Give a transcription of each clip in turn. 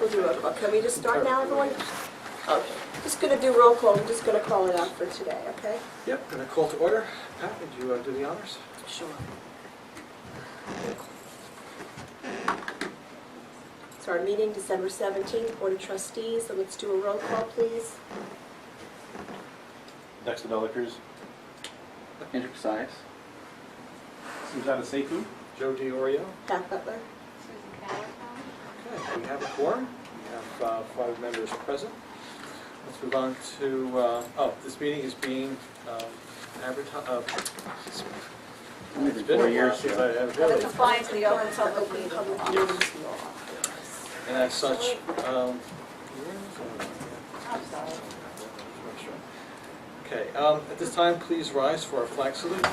We'll do roll call. Can we just start now, everyone? Okay. Just going to do roll call. I'm just going to call it out for today, okay? Yep, going to call to order. Pat, would you do the honors? Sure. So our meeting, December 17th, Board of Trustees. So let's do a roll call, please. Dexter Dela Cruz. Andrew Casillas. Susanna Sekou. Joe DiOrio. Pat Butler. Okay, we have a quorum. We have 5 members present. Let's move on to, this meeting is being advertised. It's been 4 a years while since ago. I have For the really, compliance of the Open Public Open Meeting Public Law. Meetings Law. and as such, I'm sorry. okay, at this time, please rise for our flag salute.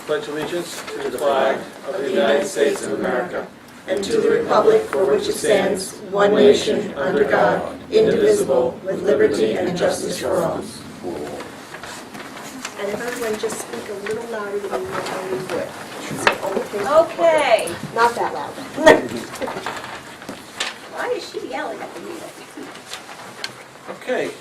I pledge allegiance to the flag of the United States of America And to the republic for which it stands, one nation, under God, indivisible, with liberty and justice for all. And if everyone just speak a little louder than you normally would. It's the only thing- Okay. Not that loud. Why is she yelling at the meeting? Okay,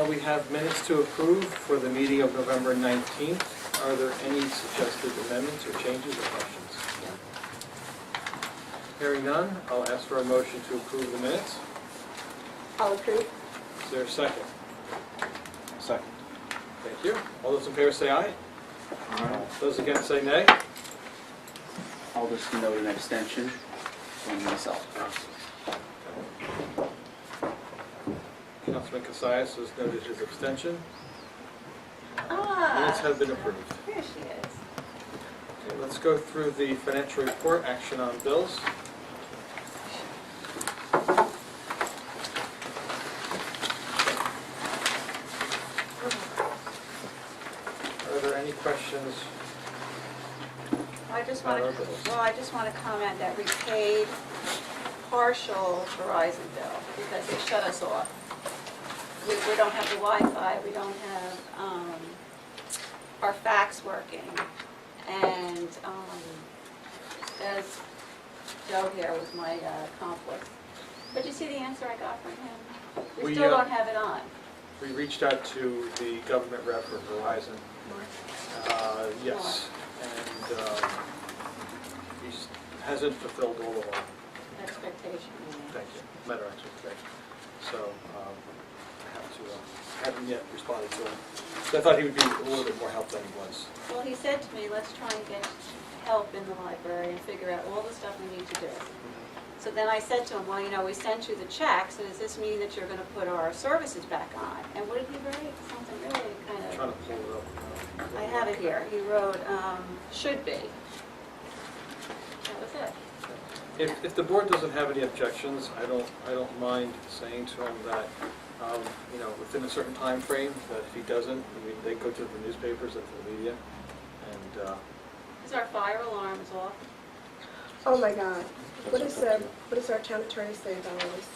we have minutes to approve for the meeting of November 19th. Are there any suggested amendments or changes or questions? Hearing none, I'll ask for a motion to approve the minutes. I'll approve. Is there a second? Second. Thank you. All those in favor say aye. Those against say nay. I'll just note an extension from myself. Councilman Casillas has noted his abstention. Minutes Ah, have been approved. here she is. Okay, let's go through the financial report, action on bills. Are there any questions? I just want to, I just want to comment that we paid partial Verizon bill because they shut us off. We don't have the Wi-Fi, we don't have our fax working, and as Joe here was my conflict. But you see the answer I got from him? We We, still don't have it on. We reached out to the government rep for Verizon. Yes, and he hasn't fulfilled all of our, Expectation. thank you, met our expectations. So I haven't yet responded to him. So I thought he would be a little bit more help than he was. Well, he said to me, let's try and get help in the library and figure out all the stuff we need to do. So then I said to him, well, you know, we sent you the check, so does this mean that you're going to put our services back on? And what did he write? Something really kind I'm trying of, to pull it up. I have it here. He wrote, should be. That was it. If the board doesn't have any objections, I don't mind saying to him that, you know, within a certain time frame, that if he doesn't, I mean, they go to the newspapers and to the media, and Is our fire alarms off? Oh, my God. What does our town attorney say about all this?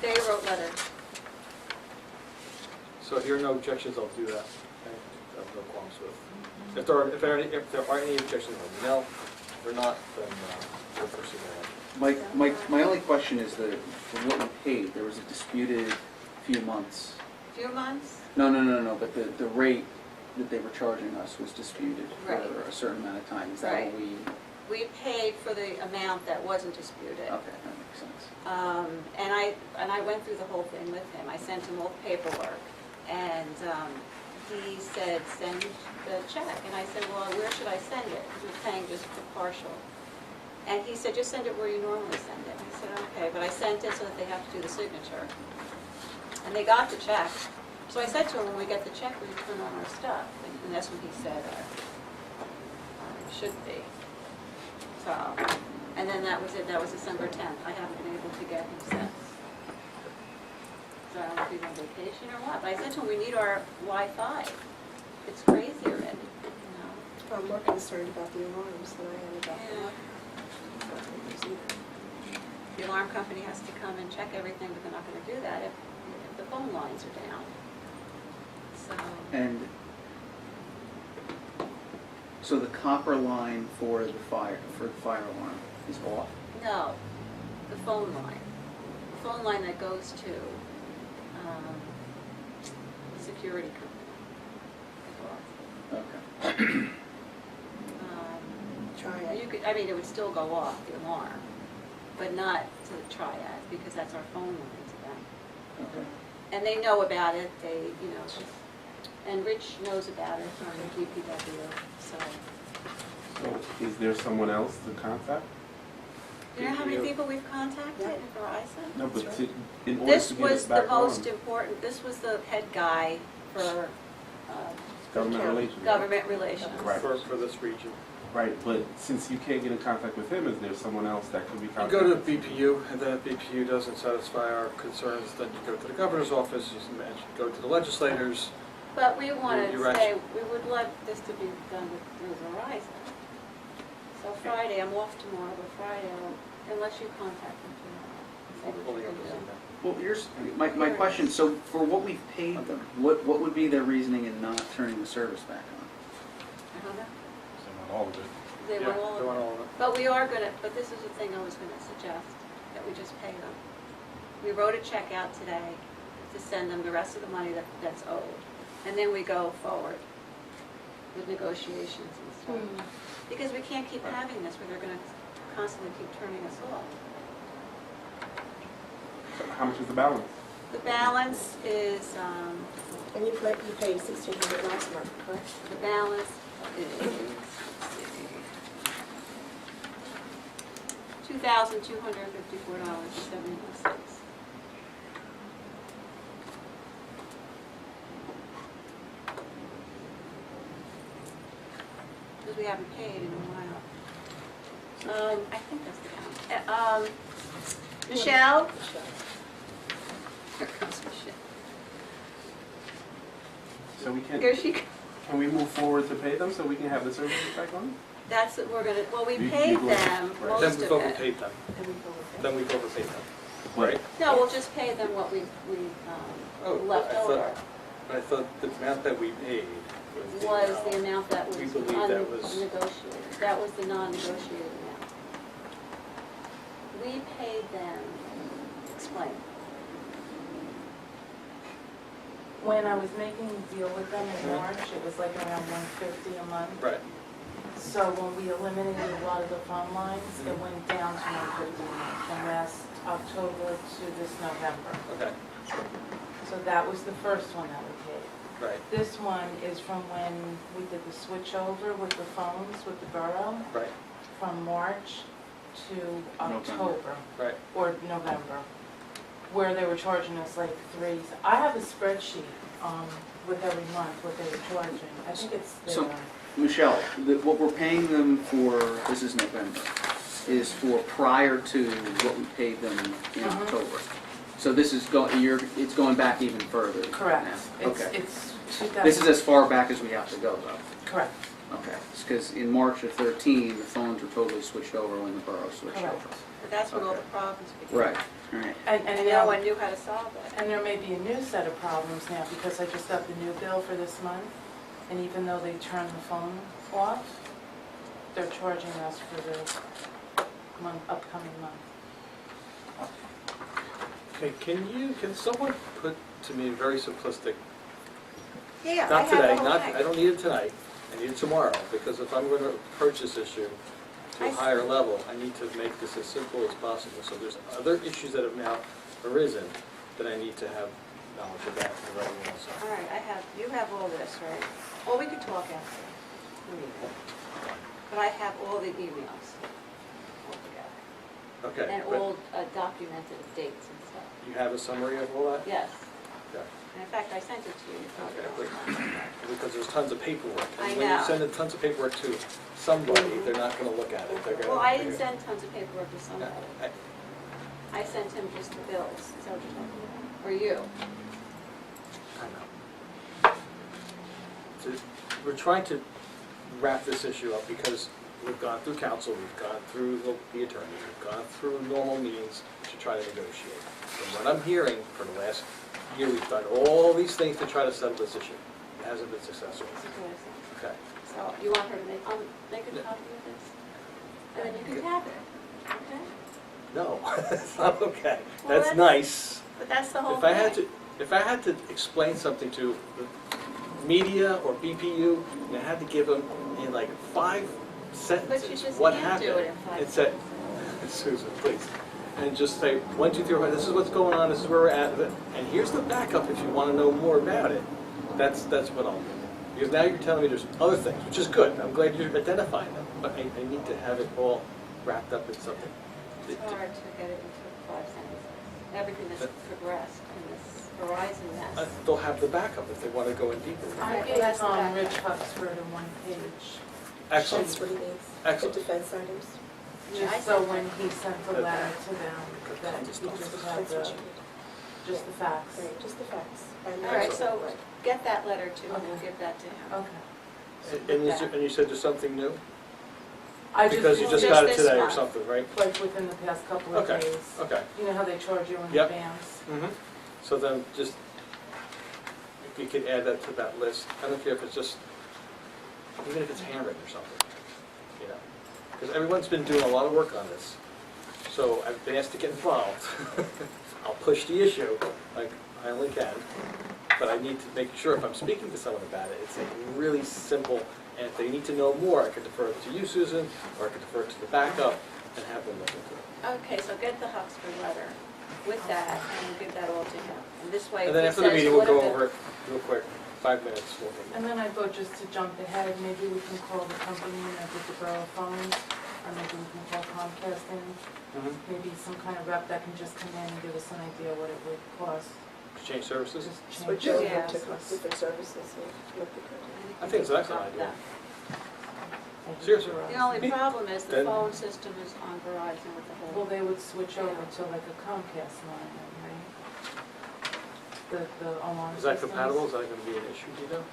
They wrote letter. so if there are no objections, I'll do that. I have no qualms with. If there are any objections, let me know. If they're not, then we'll pursue that. My only question is that for what we paid, there was a disputed few months. Few months? No, but the rate that they were charging us was disputed for Right. a certain amount of time. Is that Right. what we, We paid for the amount that wasn't disputed. okay, that makes sense. And I went through the whole thing with him. I sent him all the paperwork, and he said, send the check. And I said, well, where should I send it? Because we're paying just for partial. And he said, just send it where you normally send it. I said, okay, but I sent it so that they have to do the signature. And they got the check. So I said to him, when we get the check, we turn on our stuff. And that's when he said, should be. So, and then that was it. That was December 10th. I haven't been able to get him since. So I don't know if he's on vacation or what. But I said to him, we need our Wi-Fi. It's crazy already, you know. I'm more concerned about the alarms than I am about Yeah. The alarm company has to come and check everything, but they're not going to do that if the phone lines are down. So, And so the copper line for the fire alarm, is off? No, the phone line. The phone line that goes to the security company. Okay. Try You it. could, I mean, it would still go off, the alarm, but not to the triad, because that's our phone line to them. Okay. And they know about it, they, you know, and Rich knows about it from DPW, so. So is there someone else to contact? You know how many people we've contacted in Verizon? No, but That's to, in order This to get was it the back most on, important, this was the head guy for government relations. right? government relations. Right. For this region. Right, but since you can't get in contact with him, is there someone else that could be You contacted? go to BPU, and then if BPU doesn't satisfy our concerns, then you go to the governor's office, you go to the legislators. But we wanted You're to say, right. we would like this to be done through Verizon. So Friday, I'm off tomorrow, but Friday, unless you contact me tomorrow. say what Pulling you up can his do. email. Well, here's my question. So for what we've paid them, what would be their reasoning in not turning the service back on? I don't know. So not all of it. They Yeah, want all they want of it. all of it. But we are gonna, but this is the thing I was gonna suggest, that we just pay them. We wrote a check out today to send them the rest of the money that's owed. And then we go forward with negotiations and stuff. Because we can't keep having this where they're gonna constantly keep turning us off. So how much is the balance? The balance is, And you paid $1,600 last month, correct? the balance is, $2,254.71. Because we haven't paid in a while. I think that's the balance. Michelle? Here comes Michelle. So we Here can, she, can we move forward to pay them so we can have the services back on? that's what we're gonna, well, we You- paid you go- them right. most Then of we've it. overpaid them. And we go with Then we've overpaid them. Right. No, we'll just pay them what we Oh, left I thought- over. I thought the amount that we paid Was the amount that was We believe that was- unnegotiated. That was the non-negotiated amount. We paid them, explain. When I was making the deal with them in March, it was like around $150 a month. Right. So when we eliminated a lot of the phone lines, it went down to $150 a month from last October to this November. Okay, So that was the first one that we paid. right, This one is from when we did the switch over with the phones with the borough, right, from March to October. right. Or November, where they were charging us like three. I have a spreadsheet with every month what they were charging. I think it's So- there. Michelle, what we're paying them for, this is November, is for prior to what we paid them in Mhm. October. So this is it's going back even further Correct. now? Okay. It's 2000. This is as far back as we have to go, though? Correct, Okay. Because in March of 13, the phones were totally switched over when the borough switched Correct. over. But that's when all the Okay. problems began. Right, right. and And now, no one knew how to solve it. and there may be a new set of problems now because I just got the new bill for this month. And even though they turned the phone off, they're charging us for the upcoming month. Okay, can someone put to me a very simplistic, Yeah, I not have today, the whole not, thing. I don't need it tonight, I need it tomorrow, because if I'm gonna approach this issue to I a see. higher level, I need to make this as simple as possible. So there's other issues that have now arisen that I need to have knowledge about and writing also. All right, you have all this, right? Well, we could talk after the meeting. But I have all the emails all together. Okay, And but all documented dates and stuff. you have a summary of all that? Yes. Okay. And in fact, I sent it to you. Okay, because there's tons of paperwork. I And when know. you send tons of paperwork to somebody, they're not gonna look at it, they're gonna. Well, I didn't send tons of paperwork to Yeah, somebody. I- I sent him just the bills. Is that what you're talking about? Or you? I know. We're trying to wrap this issue up because we've gone through council, we've gone through the attorney, we've gone through normal means to try to negotiate. And what I'm hearing for the last year, we've done all these things to try to settle this issue. It hasn't been successful. This is what I sent. Okay. So you want her to make a copy of this? And then you can have it. It's not okay. Well, That's nice. But that's the whole If I had thing. to, if I had to explain something to the media or BPU, and I had to give them in like 5 sentences But you just what can't happened. do it in 5 It's a, Susan, please. And just say, 1, 2, 3, 4, this is what's going on, this is where we're at, and here's the backup if you want to know more about it. That's what I'll do. Because now you're telling me there's other things, which is good. I'm glad you're identifying them, but I need to have it all wrapped up in something. It's hard to get it into 5 sentences. Everything that's progressed in this Verizon mess. They'll have the backup if they want to go in deeper. I Well, gave that's the backup. Rich Huxford a 1-page, Excellent. That's what he needs. Excellent. The defense items. Yeah, I just so sent when that. he sent the letter to them, that he just had That's what the, you need. just the facts. Right, just the facts. And All right, that's so what- get that letter to him, we'll Okay. give that to him. Okay. And you said there's something new? I Because you just Just got it this today or month. something, right? like within the past couple of Okay, days. okay. You know how they charge you in Yep. advance? Mm-hmm. So then just, if you could add that to that list, I don't care if it's just, even if it's handwritten or something, you know? Because everyone's been doing a lot of work on this. So I've been asked to get involved. I'll push the issue like I only can, but I need to make sure if I'm speaking to someone about it, it's like really simple. And if they need to know more, I could defer it to you, Susan, or I could defer it to the backup and have them look into it. Okay, so get the Huxford letter with that, and we'll give that all to him. And this way, And then if after he the says, meeting, we'll what go if it- over it real quick, 5 minutes. We'll take it. And then I thought just to jump ahead, maybe we can call the company that did the borough phones, or maybe we can call Comcast in, Mhm. maybe some kind of rep that can just come in and give us an idea what it would cost. Change services? Just change Switch it. over Yeah. to different services and look at it. I think it's an excellent idea. Thank you, Seriously. Verizon. The only problem is the Then- phone system is on Verizon with the Well, whole, they would switch over to like a Comcast line, then, right? The alarm Is that systems. compatible? Is that going to be an issue, do you know?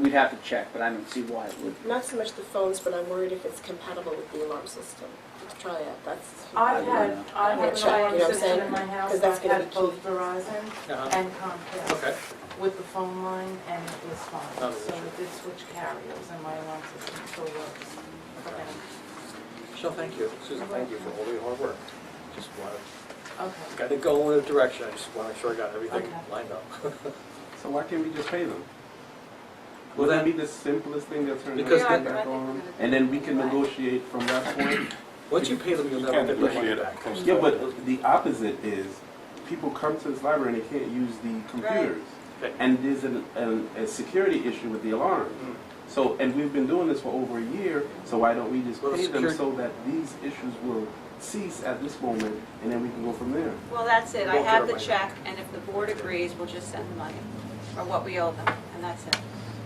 We'd have to check, but I don't see why it would. Not so much the phones, but I'm worried if it's compatible with the alarm system. Let's try that, that's. I Yeah, have Yeah, an check, alarm you know what I'm system in saying? my house, 'Cause that's I've gonna had be both key. Verizon Uh-huh. and Comcast Okay. with the phone line, and it was fine. Not an So issue. it did switch carriers, and my alarm system still works. Okay. Michelle, thank you. Susan, thank you for all your hard work. Just wanted, Okay. got to go in a direction. I just want to make sure I got everything Okay. lined up. So why can't we just pay them? Well, Would that then- be the simplest thing that turns Because out then- back on? And then we can negotiate from that point? Once you pay them, you'll never can't get your money negotiate back. it. Yeah, but the opposite is, people come to this library and they can't use the computers. Okay. And there's a security issue with the alarm. Mm. So, and we've been doing this for over a year, so why don't we just Well, the pay them security- so that these issues will cease at this moment, and then we can go from there? well, that's it. I Won't have get the our money. check, and if the board agrees, we'll just send the money, or what we owe them, and that's it.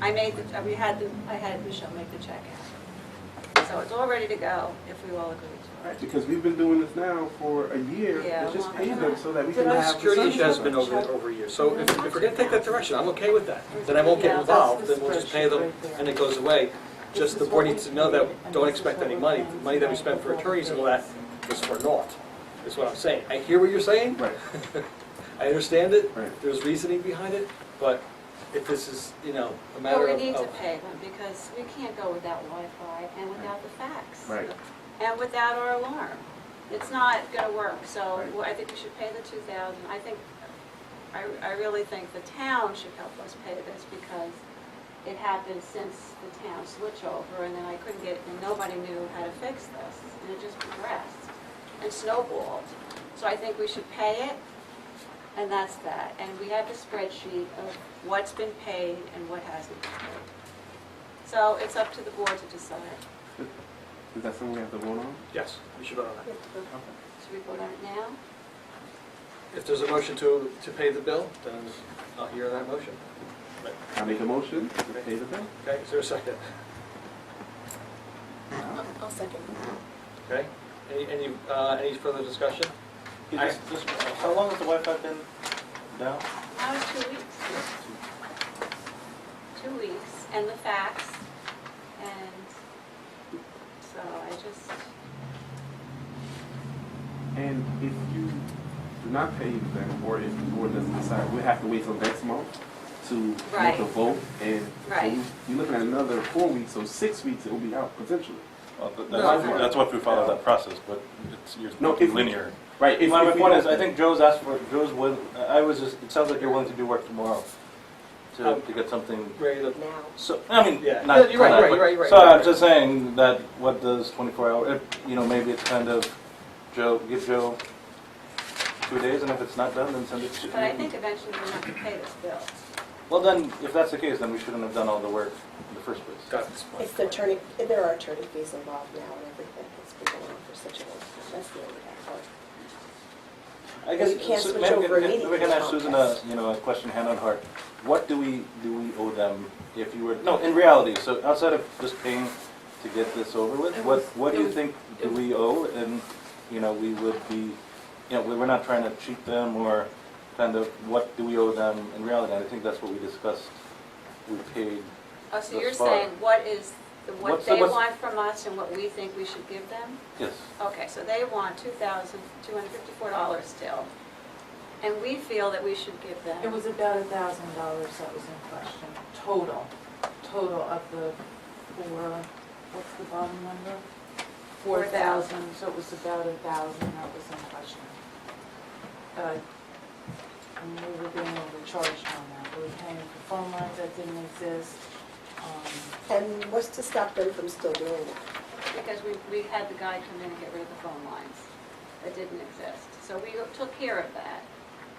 I had Michelle make the check out. So it's all ready to go if we all agree to it. Because we've been doing this now for a year, Yeah, let's just long pay time. them so that we Did can I- The have. security the issue has been sunshine. over a year. So if we're going to take that direction, I'm okay with that. Then I won't get Yeah, that's involved, the then we'll just pay spreadsheet them right there. and it goes away. Just the This is board what needs to we know that, paid, and don't this is expect what any we're money. paying The money that we tonight spent for for attorneys and all both that was for naught, is what I'm saying. I hear what you're saying. Right, I understand it. right. There's reasoning behind it, but if this is, a Well, matter we of... need to pay them, because we can't go without Wi-Fi and without the fax. Right. And without our alarm. It's not gonna work, so Right. well, I think we should pay the 2,000. I really think the town should help us pay this, because it happened since the town switchover, and then I couldn't get, and nobody knew how to fix this, and it just progressed and snowballed. So I think we should pay it, and that's that. And we have the spreadsheet of what's been paid and what hasn't been paid. So it's up to the board to decide. Is that something we have to vote on? Yes, we should vote on that. Should we vote on it now? If there's a motion to pay the bill, then I'll hear that motion. I make a motion to pay the bill. Okay, is there a second? I'll second. Okay, any further discussion? How long has the Wi-Fi been down? Now it's 2 weeks. 2 weeks, and the fax, and so I just, And if you do not pay them, or if the board doesn't decide, we have to wait till next month to make Right. a vote, and so Right. you're looking at another 4 weeks, so 6 weeks it will be out potentially. Well, No. that's why we followed that process, but you're No, thinking if we- linear. Right. If My we point don't- is, I think Joe's will, I was just, it sounds like you're willing to do work tomorrow to get something. Ready to, Now. So, I mean, Yeah. not. Yeah, you're right, not- you're right, you're right. So I'm just saying that what does 24 hour, you know, maybe it's kind of, give Joe 2 days, and if it's not done, then send it to. But I think eventually we'll have to pay this bill. Well, then, if that's the case, then we shouldn't have done all the work in the first place. got this point. It's the attorney, there are attorney fees involved now and everything. It's been going on for such a long time. That's the end of that part. I guess, You can't so switch maybe over if we immediately, can ask Tom. Susan a question hand on heart. What do we owe them if you were, no, in reality, so outside of just paying to get this over with, what do you think do we owe? And, we would be, we're not trying to cheat them or kind of, what do we owe them in reality? And I think that's what we discussed, we paid. Oh, so Thus you're far. saying what What's the- they what's- want from us and what we think we should give them? Yes. Okay, so they want $2,254 still, and we feel that we should give them. It was about $1,000 that was in question, total of the what's the bottom number? 4,000, so it was about 1,000 that was in question. And we were being overcharged on that, we were paying for phone lines that didn't exist. And what's to stop them from still doing it? Because we had the guy come in and get rid of the phone lines that didn't exist. So we took care of that.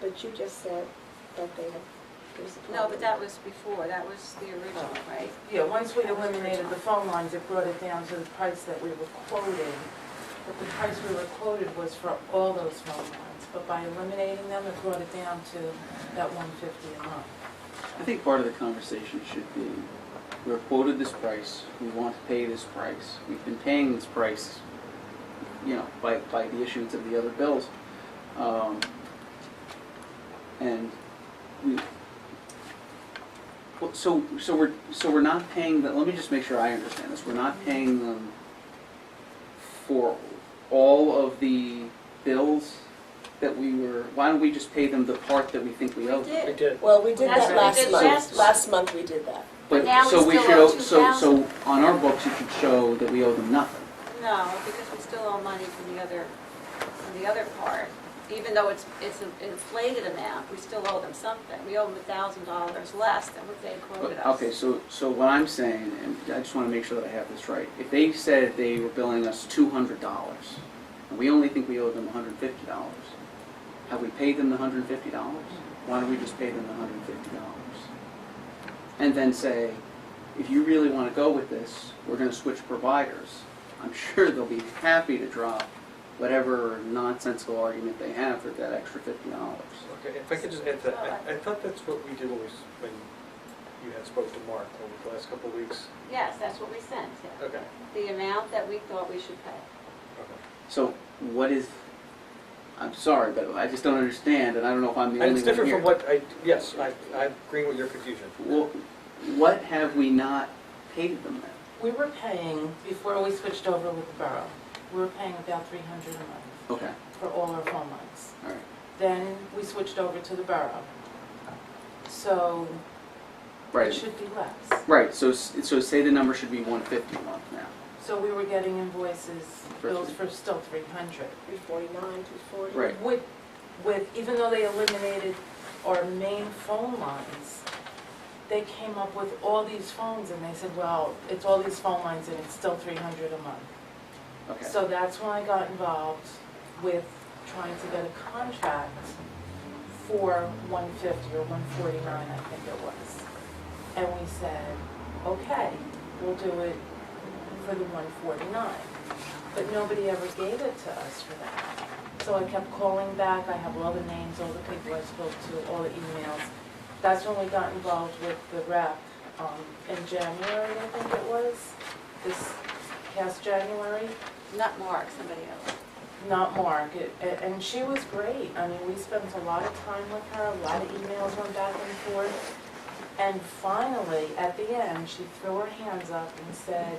But you just said that they have, there's a No, problem. but that was before, that was the original, right? Yeah, once we eliminated the phone lines, it brought it down to the price that we were quoted. But the price we were quoted was for all those phone lines. But by eliminating them, it brought it down to that $150 a month. I think part of the conversation should be, we're quoted this price, we want to pay this price, we've been paying this price, by the issuance of the other bills. And we, well, so we're not paying them, let me just make sure I understand this, we're not paying them for all of the bills that we were, why don't we just pay them the part that we think we owe? We We did. did. Well, we did That's that what we last did month. last Last month we did that. But now we so still should owe owe- so 2,000. on our books, you should show that we owe them nothing. No, because we still owe money from the other part. Even though it's an inflated amount, we still owe them something. We owe them $1,000 less than what they quoted us. Okay, so what I'm saying, and I just want to make sure that I have this right, if they said they were billing us $200, and we only think we owe them $150, have we paid them the $150? Why don't we just pay them the $150? And then say, if you really want to go with this, we're going to switch providers. I'm sure they'll be happy to drop whatever nonsensical argument they have for that extra $50. Okay, if I could just add that, I thought that's what we did when you had spoke to Mark over the last couple of weeks. Yes, that's what we sent, yeah. Okay. The amount that we thought we should pay. Okay. So what is, I'm sorry, but I just don't understand, and I don't know if I'm the And only it's one different here. from what yes, I agree with your confusion. Well, what have we not paid them then? We were paying, before we switched over with the borough, we were paying about $300 a month Okay, for all our phone lines. all right. Then we switched over to the borough. So it Right, should be less. right, so say the number should be $150 a month now. So we were getting invoices, bills for still $300. 349, 240. Right. With, even though they eliminated our main phone lines, they came up with all these phones and they said, well, it's all these phone lines and it's still $300 a month. Okay, So that's when I got involved with trying to get a contract for $150 or $149, I think it was. And we said, okay, we'll do it for the $149. But nobody ever gave it to us for that. So I kept calling back, I have all the names, all the people I spoke to, all the emails. That's when we got involved with the rep in January, I think it was, this past January. Not Mark, somebody else. Not Mark, and she was great. I mean, we spent a lot of time with her, a lot of emails went back and forth. And finally, at the end, she threw her hands up and said,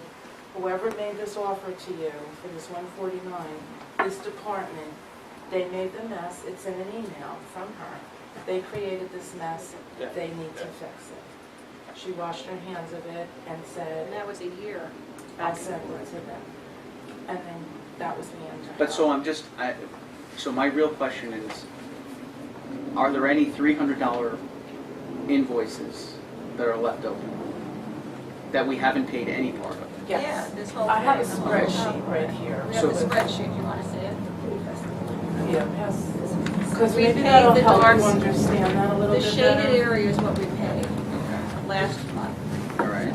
whoever made this offer to you for this $149, this department, they made the mess, it's in an email from her. They created this mess, Yeah. they need to fix it. She washed her hands of it and And said, that was a year I'll back and send it forth. to them. And then that was the end of it. but so I'm just, So my real question is, are there any $300 invoices that are left open that we haven't paid any part of? Yeah, Yes. this whole I have a thing, the whole spreadsheet right here. We have the spreadsheet, you wanna see it? Yeah, pass. Because We maybe paid that'll the help dark- you understand that a little The bit shaded better. area is what we paid last month. All right.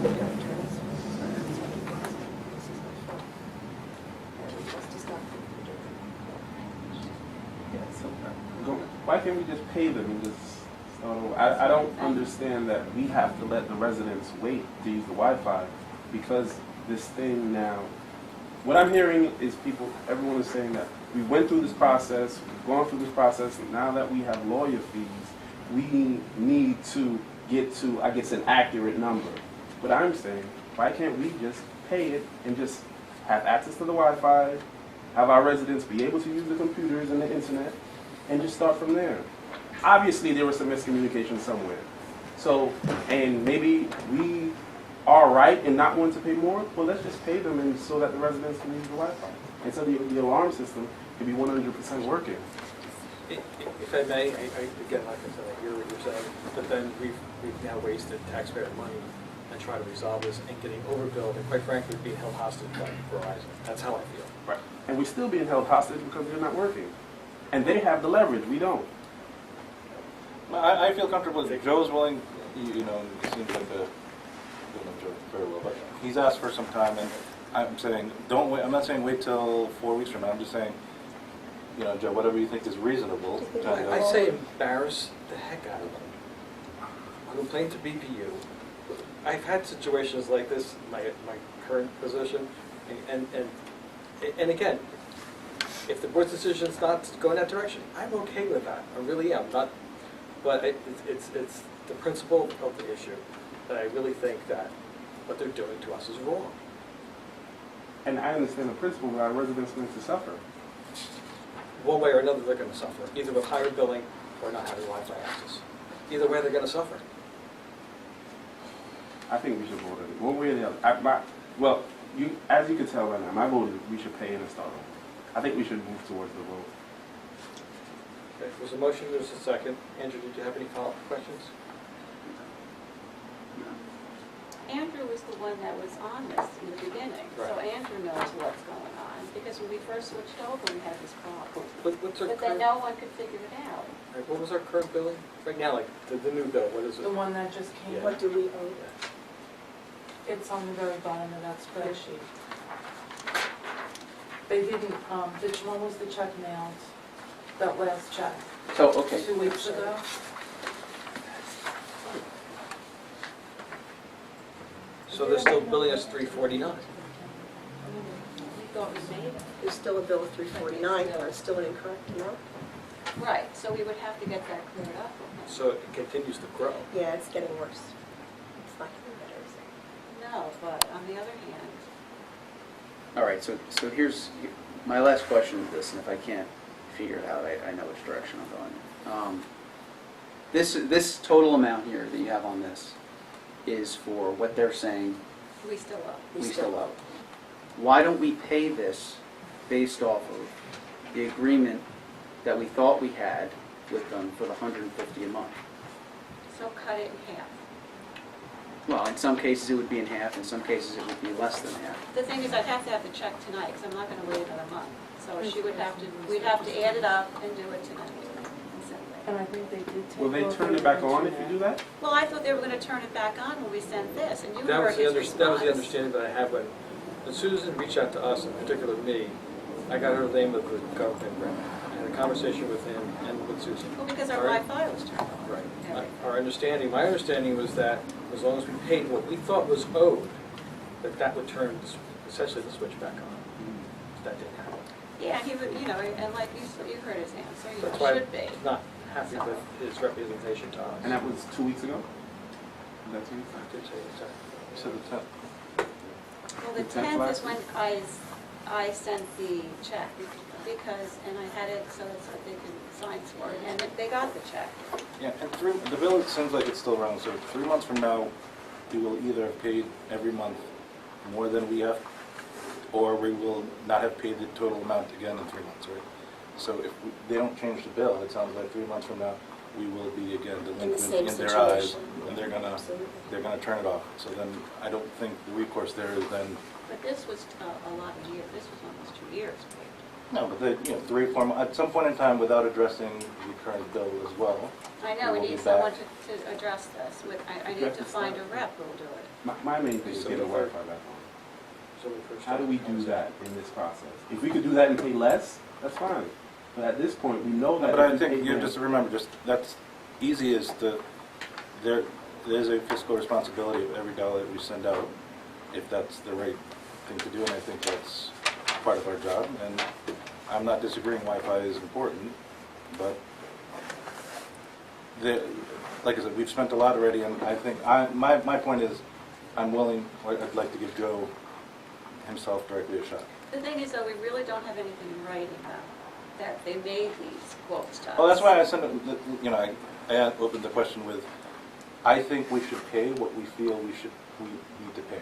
Why can't we just pay them and just start over? I don't understand that we have to let the residents wait to use the Wi-Fi because this thing now, what I'm hearing is everyone is saying that we went through this process, we've gone through this process, and now that we have lawyer fees, we need to get to, I guess, an accurate number. But I'm saying, why can't we just pay it and just have access to the Wi-Fi, have our residents be able to use the computers and the internet, and just start from there? Obviously, there was some miscommunication somewhere. So, and maybe we are right in not wanting to pay more. Well, let's just pay them and so that the residents can use the Wi-Fi. And so the alarm system can be 100% working. If I may, again, like I said, I hear what you're saying, but then we've now wasted taxpayer money and try to resolve this and getting overbilled and quite frankly being held hostage by Verizon. That's how I feel. Right. And we're still being held hostage because they're not working. And they have the leverage, we don't. I feel comfortable if Joe's willing, you know, he seems like a, I don't know Joe very well, but he's asked for some time, and I'm saying, don't wait, I'm not saying wait till 4 weeks from now, I'm just saying, you know, Joe, whatever you think is reasonable. I say embarrass the heck out of them. Complain to BPU. I've had situations like this in my current position, and again, if the board's decision is not to go in that direction, I'm okay with that. I really am. Not, but it's the principle of the issue that I really think that what they're doing to us is wrong. And I understand the principle, but our residents are going to suffer. One way or another, they're going to suffer, either with higher billing or not having Wi-Fi access. Either way, they're going to suffer. I think we should vote on it, one way or the other. Well, as you can tell right now, my vote is we should pay and start over. I think we should move towards the vote. Okay, there's a motion, there's a second. Andrew, did you have any follow-up questions? Andrew was the one that was on this in the beginning, so Right. Andrew knows what's going on, because when we first switched over, we had this problem. What's our But then current, no one could figure it out. right, what was our current billing? Right now, like, the new bill, what is it? The one that just came, Yeah. What do we owe? it's on the very bottom of that spreadsheet. They didn't, when was the check mailed? That last check? So, okay, 2 weeks ago? So they're still billing us $349. We thought we made it. There's still a bill of $349, and it's still an incorrect amount. Right, so we would have to get that cleared up. So it continues to grow. Yeah, it's getting worse. It's not getting better, is it? No, but on the other hand, all right, so here's, my last question is this, and if I can't figure it out, I know which direction I'm going. This total amount here that you have on this is for what they're saying we still owe. we still owe. Why don't we pay this based off of the agreement that we thought we had with them for the $150 a month? So cut it in half. Well, in some cases it would be in half, in some cases it would be less than half. The thing is, I'd have to have the check tonight, because I'm not gonna wait another month. So she would have to, we'd have to add it up and do it tonight. and send it. And I think they did take Will they over turn it the back on if you internet. do that? Well, I thought they were gonna turn it back on when we sent this, and you That was heard his that was the response. understanding that I had when Susan reached out to us, in particular me. I got her name of the government rep. I had a conversation with him and with Susan. Well, because our All right. Wi-Fi was turned on. Right. Everything. Our understanding, my understanding was that as long as we paid what we thought was owed, that would turn essentially the switch back on. That didn't happen. Yeah, he would, you know, and like you heard his answer, you That's know, why should be. I'm not happy with his representation to us. And that was 2 weeks ago? That's 2 weeks ago? I did say exactly. So the 10th. Well, the The 10th 10th last is when I sent the check, because, and I had it so that they could sign for it, and they got the check. Yeah, and the bill, it seems like it's still wrong, so 3 months from now, we will either have paid every month more than we have, or we will not have paid the total amount again in 3 months, right? So if they don't change the bill, it sounds like 3 months from now, we will be again delinquent same in their eyes, situation. and they're gonna turn it off. So then, I don't think the recourse there is then, But this was a lot of years, this was almost 2 years. no, but they, 3 or 4 months, at some point in time, without addressing the current bill as well. I know, we We'll need be someone back. to address this. I need to find a rep who will do it. My main thing is get the Wi-Fi back on. So we first How do we do that in this process? If we could do that and pay less, that's fine. But at this point, we know that. But if I we think, pay more- just remember, just, that's easy as there's a fiscal responsibility of every dollar that we send out, if that's the right thing to do, and I think that's part of our job, and I'm not disagreeing Wi-Fi is important, but like I said, we've spent a lot already, and I think, my point is, I'm willing, I'd like to give Joe himself directly a shot. The thing is, though, we really don't have anything in writing though, that they made these quotes to us. Well, that's why I sent it, I opened the question with, I think we should pay what we feel we need to pay.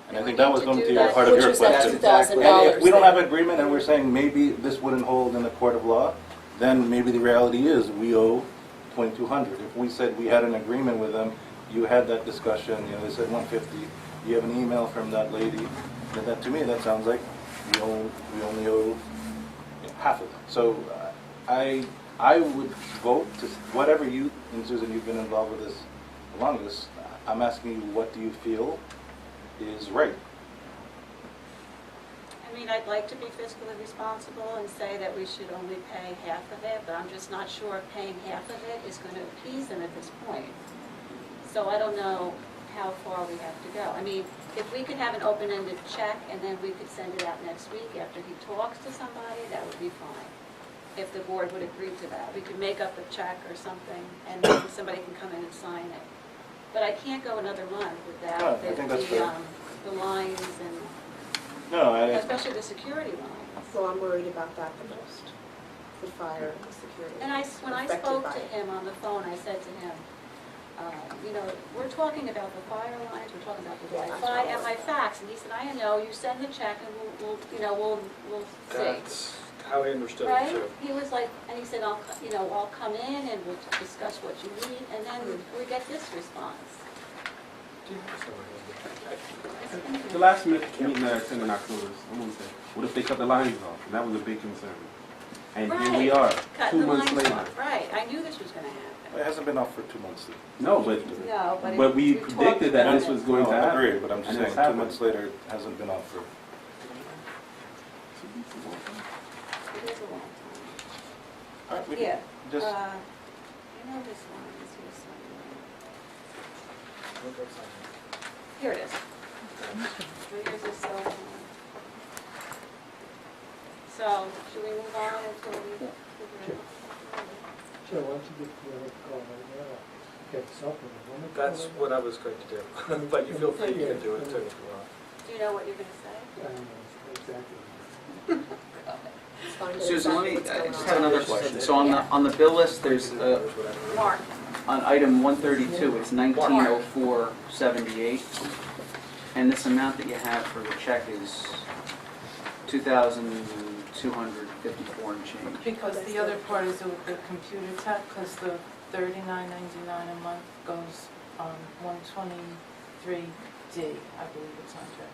And I And think we that need was to going do to be a that. part of Which your was that question. $2,000. And if we don't have an agreement and we're saying maybe this wouldn't hold in a court of law, then maybe the reality is we owe $2,200. If we said we had an agreement with them, you had that discussion, they said $150, you have an email from that lady, then that, to me, that sounds like we only owe half of it. So I would vote to, whatever you, and Susan, you've been involved with this the longest, I'm asking you, what do you feel is right? I mean, I'd like to be fiscally responsible and say that we should only pay half of it, but I'm just not sure if paying half of it is going to appease them at this point. So I don't know how far we have to go. I mean, if we could have an open-ended check and then we could send it out next week after he talks to somebody, that would be fine. If the board would agree to that. We could make up a check or something and then somebody can come in and sign it. But I can't go another month No, I without think that's fair. the lines and No, especially the security lines. So I'm worried about that the most, the fire and the security. And when I affected spoke by to it. him on the phone, I said to him, we're talking about the fire lines, we're talking about the Yeah, Wi-Fi and my fax. And he said, I know, you send the check and we'll see. That's how I understood it Right? too. He was like, and he said, I'll come in and we'll discuss what you need. And then we get this response. The last meeting that I attended in October, someone said, what if they cut the lines off? And that was a big concern. And here we are, Cutting 2 the months lines later. off. Right, I knew this was going to happen. it hasn't been off for 2 months. No, but No, but But we talked predicted that about this it. was going No, to I happen. agree, but I'm just And saying, it's 2 happened. months later, it hasn't been off for, It is a long time. all right, we Yeah. can just, This one is here somewhere. Here it is. Here's this cell phone. So, should we move on until we figure it out? Joe, why don't you get the other call right now? Get something. That's what I was going to do, but you feel free, you can do it too if you want. Do you know what you're going to say? I don't know, exactly. It's fine, but Susan, let me, exactly I what's just going have on. another question. So on the bill list, there's, Mark, on item 132, it's 190478, and this amount that you have for the check is 2,254 and change. Because the other part is with the computer tech, because the $39.99 a month goes on 123D, I believe it's under.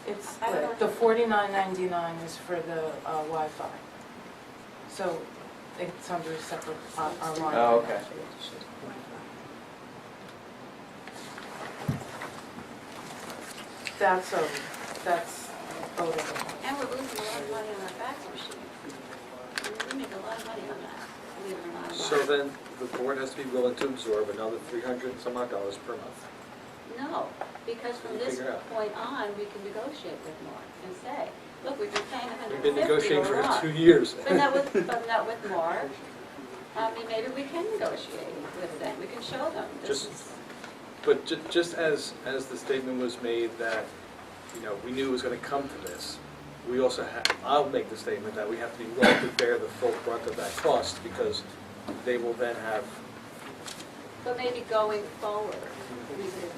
It's I don't know. split. The $49.99 is for the Wi-Fi. So it's under a separate, our line. Oh, okay. That's voted upon. and we're losing a lot of money on our fax machine. We make a lot of money on that, believe it or not. So then, the board has to be willing to absorb another $300 and some odd dollars per month. No, because from this Figure out. point on, we can negotiate with Mark and say, look, we've been paying We've been $150 negotiating a for month. 2 years. But not with Mark. I mean, maybe we can negotiate with them, we can show them this Just- is. But just as the statement was made that, we knew it was going to come to this, we also I'll make the statement that we have to be willing to bear the full brunt of that cost, because they will then have, But maybe going forward, we could,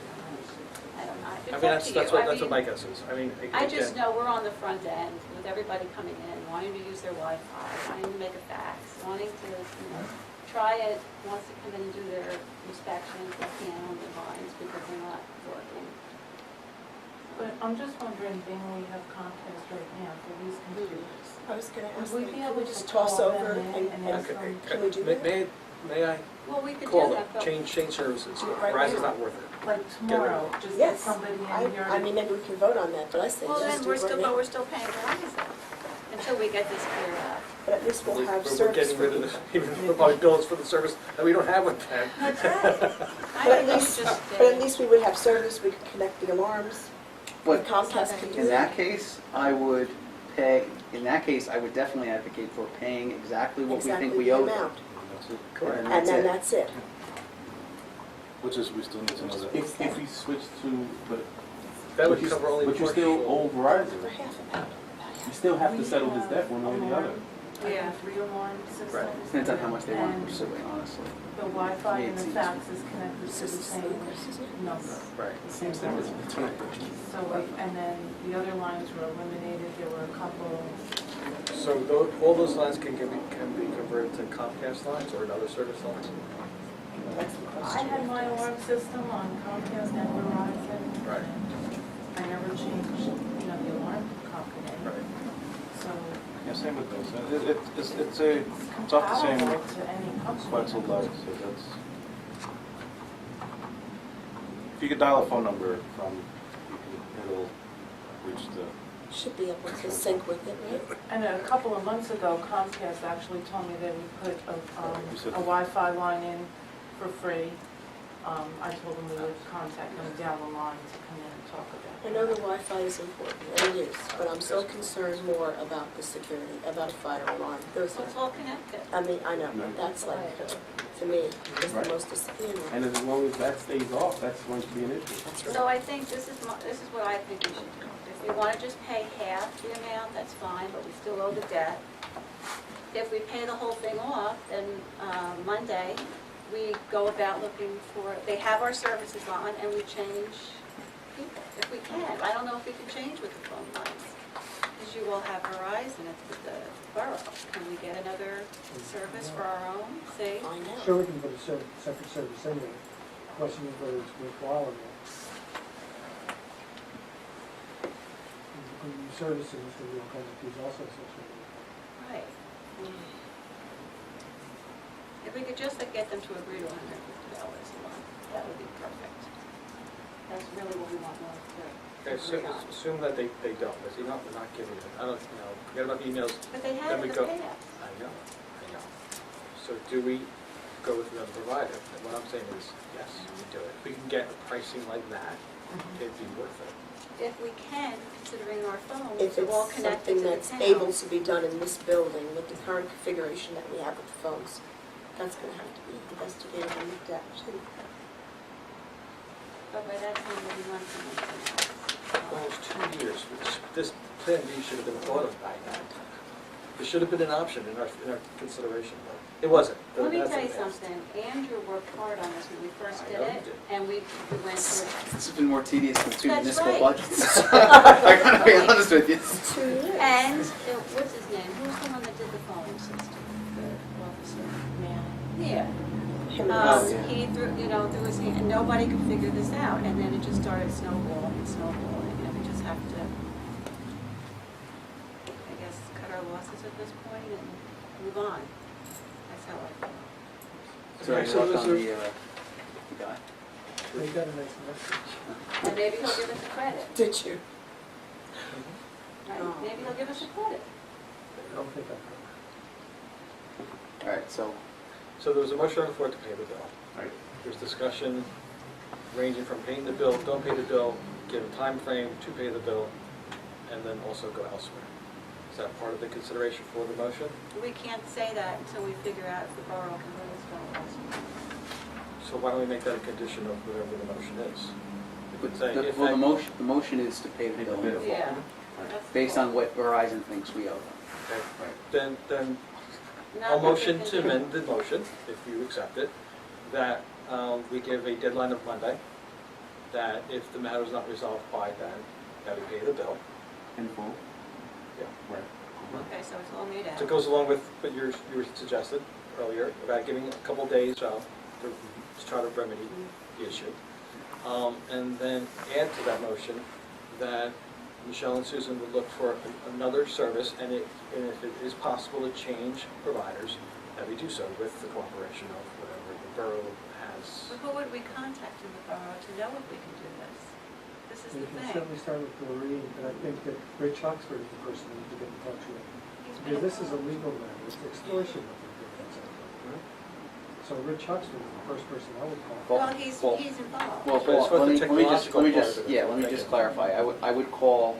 I don't know, It's up that's to that's you. what I that's what mean, my guess is. I mean, I just again, know we're on the front end with everybody coming in, wanting to use their Wi-Fi, wanting to make a fax, wanting to, try it, wants to come in and do their inspections, they can't on their lines because they're not working. But I'm just wondering, being we have Comcast right now for these computers, I was gonna ask, would we them, be can able we to just toss call over them in and ask okay, them, Can we do that? may I Well, we could call do it, that, but change services? Right Verizon's now. not worth it. like tomorrow, just get Yes, somebody in here? I mean, maybe we can vote on that, but I say well, just then do we're it still, right but now. we're still paying Verizon until we get this cleared up. But at least we'll have We're service. getting rid of the, even we'll probably bill us for the service that we don't have with them. That's right. I But at think we least, should just but at stay. least we would have service, we could connect the alarms. But Comcast can do in that. that case, I would pay, in that case, I would definitely advocate for paying exactly what we think Exactly we the owe them. amount. That's it. Correct. And And then it. that's it. Which is, we still need to know that. If we switch to, but. That would but you- cover only. But you partial- still owe For Verizon. half an hour. You still have to settle this debt one way or the other. Yeah. 3 alarm systems. Right. Depends on how much they want to And pursue it, honestly. the Wi-Fi and the It's fax is connected It's to the just the same same, isn't it? number. Right. The same Same number. difference. So, and then the other lines were eliminated, there were a couple, So all those lines can be converted to Comcast lines or another service lines? That's the I question. had my alarm system on Comcast and Verizon. Right. I never changed, the alarm company. Right. So Yeah, same with those. It's off the same compatible to any company. Quetzal line, so that's. If you could dial a phone number from, it'll reach the. Should be able to sync with it, right? And a couple of months ago, Comcast actually told me they would put You said- a Wi-Fi line in for free. I told them we would contact them down the line to come in and talk about I it. know the Wi-Fi is important, and it is, but I'm so concerned more about the security, about a fire alarm. Those So it's are, all connected. I mean, I know, Right. that's like, to me, is the Right. most disappointing. And as long as that stays off, that's going to be an issue. That's right. So I think this is what I think we should do. If we want to just pay half the amount, that's fine, but we still owe the debt. If we pay the whole thing off, then Monday, we go about looking for, they have our services on, and we change people, if we can. I don't know if we can change with the phone lines, because you will have Verizon at the borough. Can we get another service for our own, see? Find out. Sure, we can put a separate service in there. Question is whether it's worthwhile or not. When you service it, it's going to be all kinds of fees also associated with it. Right. If we could just get them to agree to $150 a month, that would be perfect. That's really what we want them to Okay, agree on. assume that they don't, but you know, we're not giving it, I don't, forget about emails. But they Then have we in the go- past. I know. So do we go with another provider? And what I'm saying is, yes, we do it. If we can get a pricing like that, it'd be worth it. If we can, considering our phones If are all it's connected something to the that's town. able to be done in this building with the current configuration that we have with the phones, that's going to have to be investigated and looked at too. But by that time, we'll be running something Well, else. it's 2 years, which this plan B should have been thought of by now. It should have been an option in our consideration, but it wasn't. Let me That's tell you the past. something, Andrew worked hard on this when we first I did know he it, did. and we went through it. This has been more tedious than 2 That's municipal right. budgets. I gotta be honest with you. 2 years. And, what's his name, who's the one that did the phone system, the officer? Man. Yeah. Him and yeah. He threw, threw his hand, and nobody could figure this out, and then it just started snowballing and snowballing, and we just have to, I guess, cut our losses at this point and move on. That's how I feel. So I So walked is on there- the guy. They got a nice message. And maybe he'll give us a credit, Did you? right? Oh. Maybe he'll give us a credit. I don't think I've heard. All right, so So there was a motion on the floor to pay the bill. Right. There's discussion ranging from paying the bill, don't pay the bill, give a time frame to pay the bill, and then also go elsewhere. Is that part of the consideration for the motion? We can't say that until we figure out if the borough can really spell it. So why don't we make that a condition of whatever the motion is? We could say, if well, that- the motion is to pay the bill in full, Yeah. that's the based goal. on what Verizon thinks we owe them. Okay. Then Not I'll what we motion can to do. amend the motion, if you accept it, that we give a deadline of Monday that if the matter is not resolved by then, that we pay the bill. In full? Yeah. Right. Okay, so it's all made out. So it goes along with what you were suggested earlier about giving a couple days to try to remedy the issue. And then add to that motion that Michelle and Susan would look for another service, and if it is possible to change providers, that we do so with the cooperation of whatever the borough has. But who would we contact in the borough to know if we can do this? This is You the can thing. certainly start with Doreen, but I think that Rich Oxford is the person we need to get in touch with. He's Because been this is a involved. legal matter, it's extortion. what they're doing. So Rich Oxford is the first person I would call. Well, he's involved. Well, But it's hold on, what the technological part of it is. let me just clarify. I would call,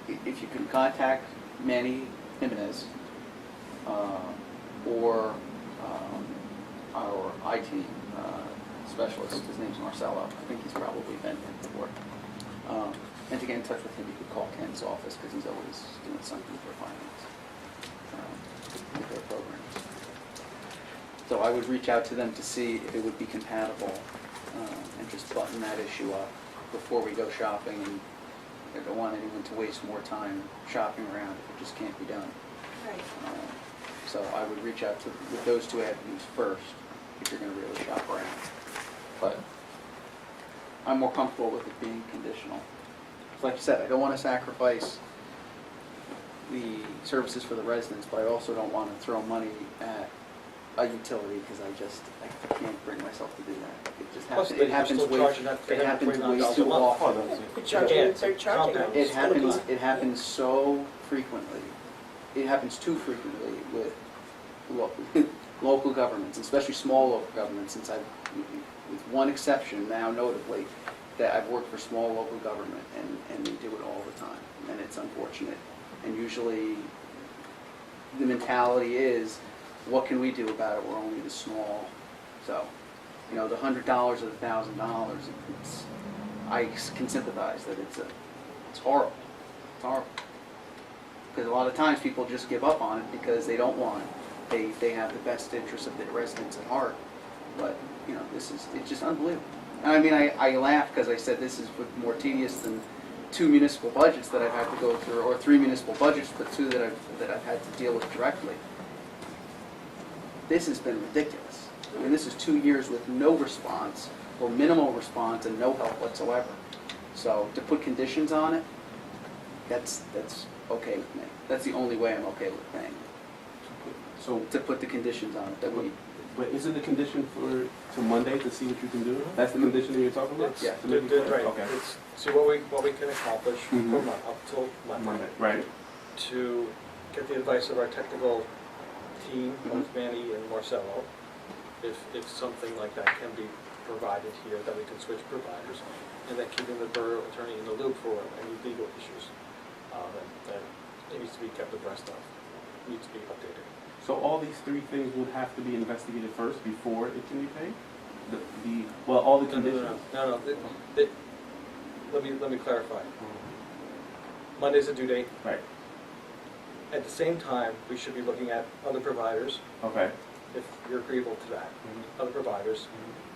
if you can contact Manny Jimenez, or our IT specialist, his name's Marcelo, I think he's probably been here before. And to get in touch with him, you could call Ken's office, because he's always doing something for finance, with their programs. So I would reach out to them to see if it would be compatible, and just button that issue up before we go shopping. And I don't want anyone to waste more time shopping around if it just can't be done. Right. So I would reach out to, with those two avenues first, if you're gonna really shop around. But I'm more comfortable with it being conditional. Like you said, I don't wanna sacrifice the services for the residents, but I also don't wanna throw money at a utility, because I can't bring myself to do that. It just Plus, happens, it happens way too often. They're charging them. It happens so frequently. It happens too frequently with local governments, especially small local governments, since with one exception now notably, that I've worked for small local government, and they do it all the time, and it's unfortunate. And usually, the mentality is, what can we do about it? We're only this small. So, the $100 or the $1,000, I can sympathize that it's horrible. It's horrible. Because a lot of times people just give up on it because they don't want it. They have the best interests of the residents at heart. But, it's just unbelievable. And I mean, I laugh because I said this is more tedious than 2 municipal budgets that I've had to go through, or 3 municipal budgets, but 2 that I've had to deal with directly. This has been ridiculous. I mean, this is 2 years with no response, or minimal response, and no help whatsoever. So to put conditions on it, that's okay with me. That's the only way I'm okay with paying. So, To put the conditions on it, that we, but isn't the condition to Monday to see what you can do? That's the condition that you're talking about? It's, Yeah. To make it clear? right, Okay. it's, see what we can accomplish Mhm. up till Monday. Monday, right. To get the advice of our technical team, both Mhm. Manny and Marcelo, if something like that can be provided here, that we can switch providers, and then keeping the borough attorney in the loop for any legal issues that it needs to be kept abreast of, needs to be updated. So all these 3 things would have to be investigated first before it can be paid? All the conditions? No, let me clarify. Monday's the due date. Right, At the same time, we should be looking at other providers, okay. if you're agreeable to that, Mhm. other providers.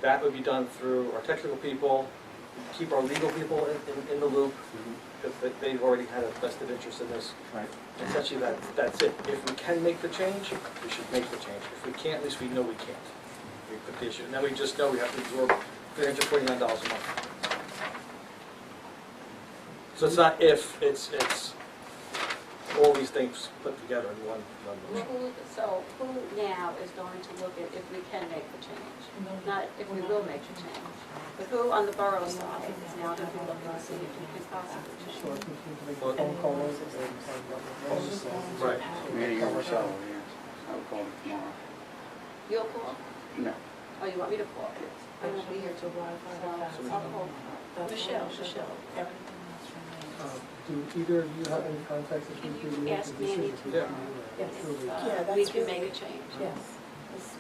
That would be done through our technical people, keep our legal people in the loop, because they've already had a vested interest in this. Right. Essentially, that's it. If we can make the change, we should make the change. If we can't, at least we know we can't. We put the issue, and then we just know we have to absorb $349 a month. So it's not if, it's all these things put together in one motion. So who now is going to look at if we can make the change? Not if we will make the change, but who on the borough side is now going to be looking to see if we can possibly change? So I think you can make a phone call and find out what Rose says. Right. Manny or Marcelo, yes. I would call them tomorrow. You'll call? No. Oh, you want me to call? I won't be here till Wi-Fi. So I'll call Michelle. Do either of you have any contacts that Can can you do ask Manny to- Yeah. If Yeah, we that's can really- make a change. Yes. As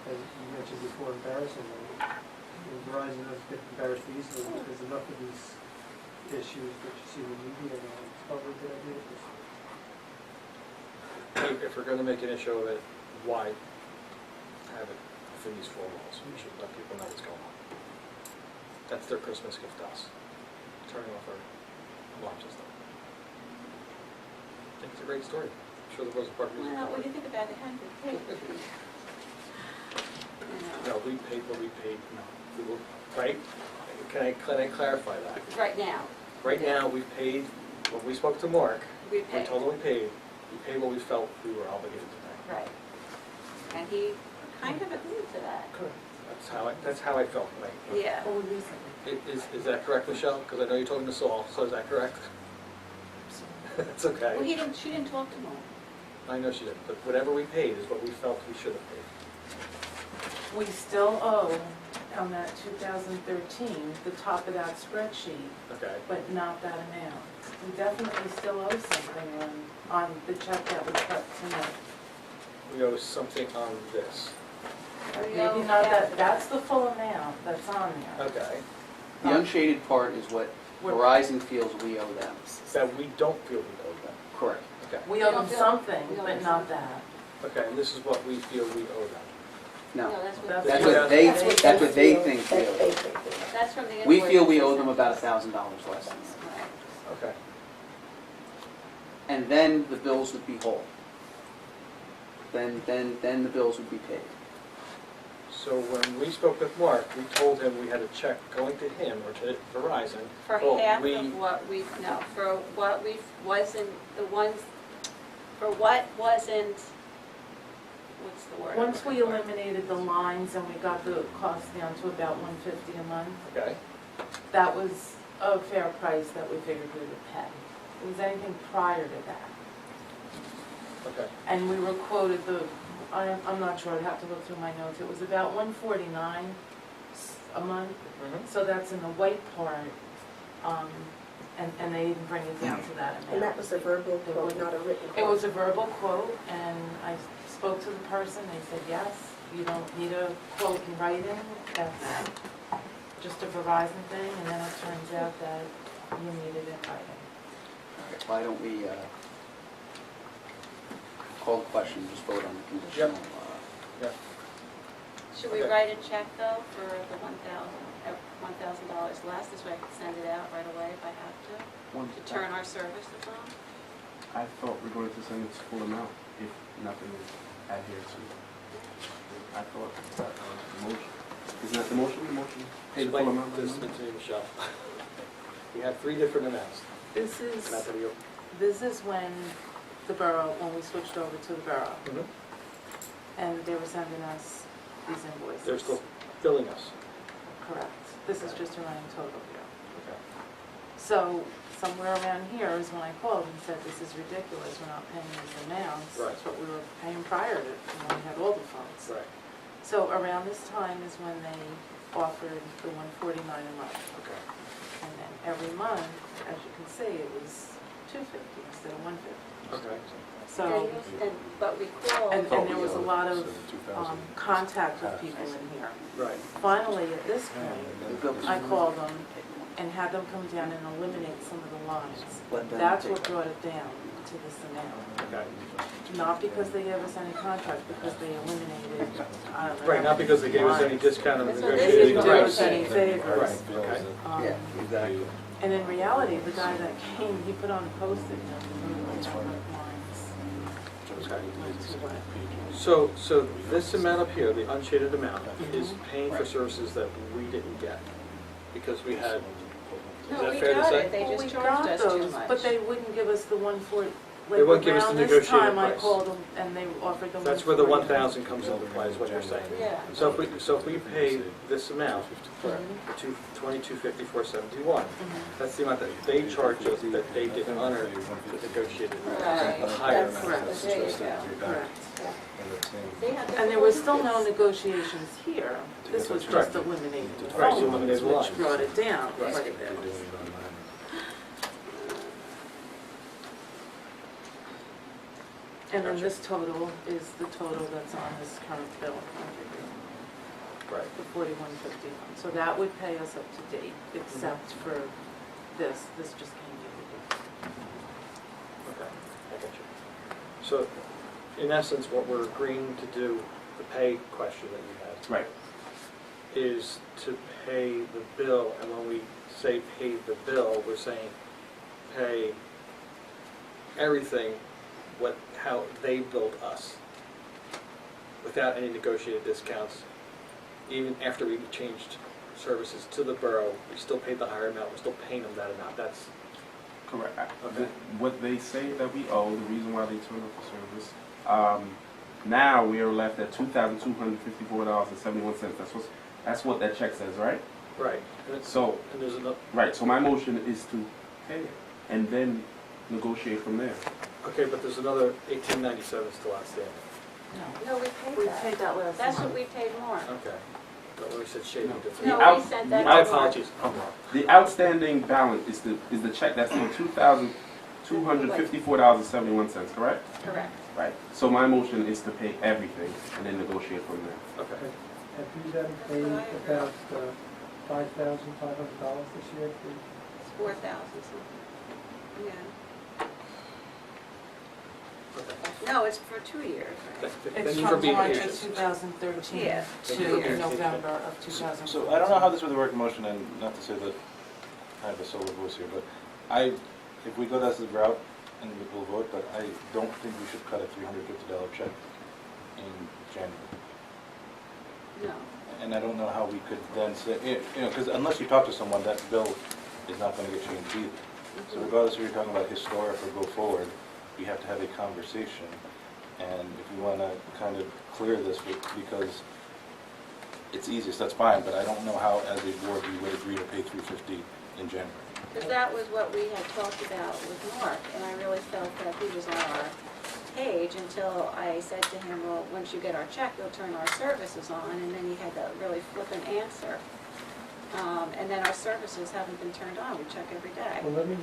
you mentioned before, embarrassingly, Verizon doesn't get embarrassed easily. There's enough of these issues that you see in the media now. It's probably a good idea. If we're going to make an issue of it, why have it within these 4 walls? We should let people know what's going on. That's their Christmas gift to us, turning off our alarm system. I think it's a great story. I'm sure the Roselle Park Music Well, what do Hall. you think about it? Had to pay. No, we paid what we paid, no, we will, right? Can I clarify that? Right now, Right now, we paid, when we spoke to Mark, we we pay. told him we paid what we felt we were obligated to pay. Right. And he kind of agreed to that. That's how I felt, right? Yeah. Oh, recently. Is that correct, Michelle? Because I know you're talking to Saul, so is that correct? It's okay. Well, she didn't talk to him. I know she did, but whatever we paid is what we felt we should have paid. We still owe on that 2013, the top of that spreadsheet, Okay? but not that amount. We definitely still owe something on the check that was cut tonight. We owe something on this. Maybe not that, that's the full amount that's on there. Okay. The unshaded part is what We're- Verizon feels we owe them. That we don't feel we owe them. Correct. Okay. We owe them We don't feel- something, we owe but them not something. that. Okay, and this is what we feel we owe them. No, that's what. That's that's what they, That's what that's what they think we That's owe they them. think. That's from the invoice. We feel we that owe they them sent about us. $1,000 less than that. Right. Okay. And then the bills would be whole. Then the bills would be paid. So when we spoke with Mark, we told him we had a check going to him or to Verizon. For Well, half we- of what we, no, for what we wasn't, the ones, for what wasn't, what's the word? Once we eliminated the lines and we got the cost down to about $150 a month, Okay, that was a fair price that we figured we would pay. It was anything prior to that. okay. And we were quoted I'm not sure, I'd have to look through my notes, it was about $149 a month, Mhm. so that's in the white part, and they didn't bring it down to that And that amount. was a verbal quote, not a written quote. It was a verbal quote, and I spoke to the person, they said, yes, you don't need a quote in writing, that's just a Verizon thing, and then it turns out that you need it in writing. Why don't we call the question, just vote on the conditional. Should we Okay. write a check though for the $1,000 less, this way I can send it out right away if I have to turn our services on? I thought we were going to send its full amount if nothing is adhered to. I thought that was the motion. Isn't that the motion? The motion? Pay the full Explain amount? this to me, Michelle. We have 3 different amounts. This is, Amount that we owe. this is when we switched over to the borough, Mhm. and they were sending us these invoices. They're still billing us. Correct. This is just a running total here. Okay. So somewhere around here is when I called and said, this is ridiculous, we're not paying these amounts. Right. That's what we were paying prior to, when we had all the phones. Right, So around this time is when they offered the $149 a month. okay. And then every month, as you can see, it was $250 instead of $150. Okay. So, But we called. and there was a lot of contact with people in here. Right. Finally, at this point, I called them and had them come down and eliminate some of the lines. That's what brought it down to this amount. Okay. Not because they gave us any contract, because they eliminated, I don't know. Right, not because they gave us any lines. discount on the That's what They this negotiating didn't do us price. any favors. Right, okay. Um, exactly. And in reality, the guy that came, he put on a post-it note and removed all the lines. Went to what? So this amount up here, the unshaded amount, is paying for services that we didn't get because we had, is No, that we fair to got say? it, they Well, just we charged got us too those, much. But they wouldn't give us the 140. They wouldn't give us the Around this negotiated time, I price. called them and they offered them. That's where the 140. 1,000 comes into play, is what you're saying. Yeah. So if we pay this amount, Mhm. $2254.71, Mhm. that's the amount that they charge us that they didn't honor the negotiated Right. higher That's amount. correct. There you go. Correct. They have the And there was still no quotes. negotiations here. This was Correct. just eliminating the Right, phone so lines, eliminated which lines. brought it down Right. quite a bit. And then Gotcha. this total is the total that's on this current bill, Right. the 4151. So that would pay us up to date, except for this. This just came due. Okay, I get you. So, in essence, what we're agreeing to do, the pay question that you had, Right. is to pay the bill, and when we say pay the bill, we're saying pay everything, how they billed us, without any negotiated discounts. Even after we changed services to the borough, we still paid the higher amount, we're still paying them that amount. That's Correct. Okay. What they say that we owe, the reason why they turn off the service, now we are left at $2,254.71. That's what that check says, right? right. So, And there's another, right, so my motion is to pay it and then negotiate from there. okay, but there's another $18.97 still outstanding. No, we We paid paid that. that last That's what month. we paid more. Okay. But when we said shady, different. No, out- we sent that. My to apologies. The outstanding balance is the check that's on $2,254.71, correct? Correct. Right. So my motion is to pay everything and then negotiate from there. Okay. Have you then paid about $5,500 this year? It's 4,000 something. Yeah. Okay. No, it's for 2 years, right? Thank It's you for from being March of patient. 2013 Yeah. Thank you for being to patient. November of 2014. So I don't know how this would work in motion, and not to say that I have a solo voice here, but if we go that route, and we'll vote, but I don't think we should cut a $350 check in January. No. And I don't know how we could then say, because unless you talk to someone, that bill is not going to get changed either. So regardless if you're talking about historic or go forward, we have to have a conversation. And if we want to kind of clear this, because it's easiest, that's fine, but I don't know how, as a board, we would agree to pay $350 in January. Because that was what we had talked about with Mark, and I really felt that he was on our page until I said to him, well, once you get our check, you'll turn our services on, and then he had that really flippant answer. And then our services haven't been turned on, we check every day. Well, let me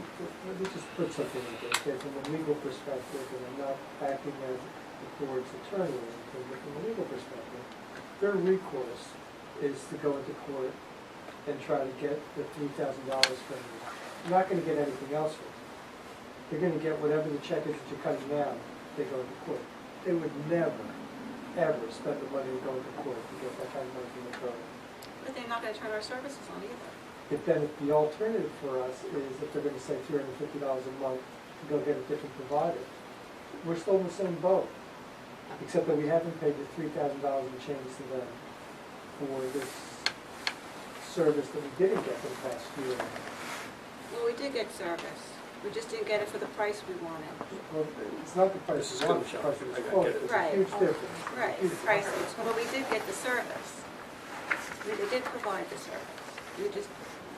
just put something in there, okay, from a legal perspective, and I'm not acting as the board's attorney or anything, but from a legal perspective, their recourse is to go into court and try to get the $3,000 from you. You're not gonna get anything else from it. You're gonna get whatever the check is that you're cutting down, they go into court. They would never, ever spend the money to go into court to get that kind of money from the borough. But they're not going to turn our services on either. If then, if the alternative for us is if they're gonna say $350 a month to go get a different provider, we're still in the same boat. Except that we haven't paid the $3,000 and change to them for this service that we didn't get for the past year. Well, we did get service. We just didn't get it for the price we wanted. Well, it's not the price This is we want, good, it's the Michelle. price of I this get quote. it. There's a Right. huge difference. Right, Huge prices. difference. Well, we did get the service. They did provide the service. We just,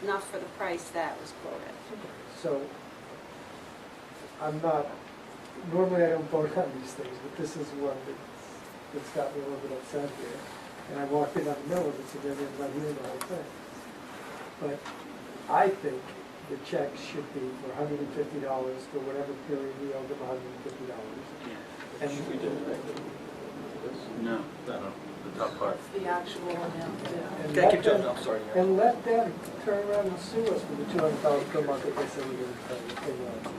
not for the price that was quoted. So, I'm not, normally I don't vote on these things, but this is one that's got me a little bit upset here. And I walked in on the middle of it, so maybe I'm not hearing the whole thing. But I think the check should be for $150 for whatever period we owe them $150. And We did, right? No. No, the top part. That's the actual amount, yeah. and Okay, let keep them- going, I'm sorry. yeah. And let them turn around and sue us for the $200 per month that they say we're gonna pay if they want to.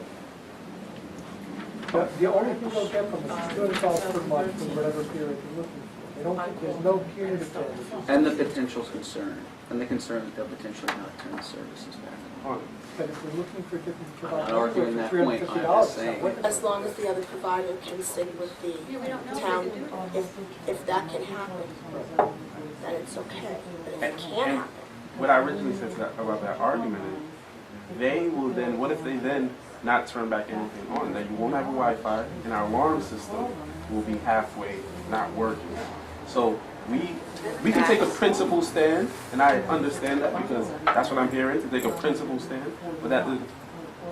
But the only thing they'll get from us is $200 per month for whatever period they're looking for. They don't, there's no punitive damages. And the potential concern, and the concern that they'll potentially not turn the services back on. But if we're looking for different I'm not providers, arguing for that point, I'm $350, just it's saying. not worth As it. long as the other provider can stick with Yeah, we don't the know town, if they can do it. if that can happen, then it's okay. But if it can't happen, What I originally said about that argument is, they will then, what if they then not turn back anything on? Then you won't have a Wi-Fi, and our alarm system will be halfway not working. So we can take a principle stand, and I understand that because that's what I'm hearing, to take a principle stand. But that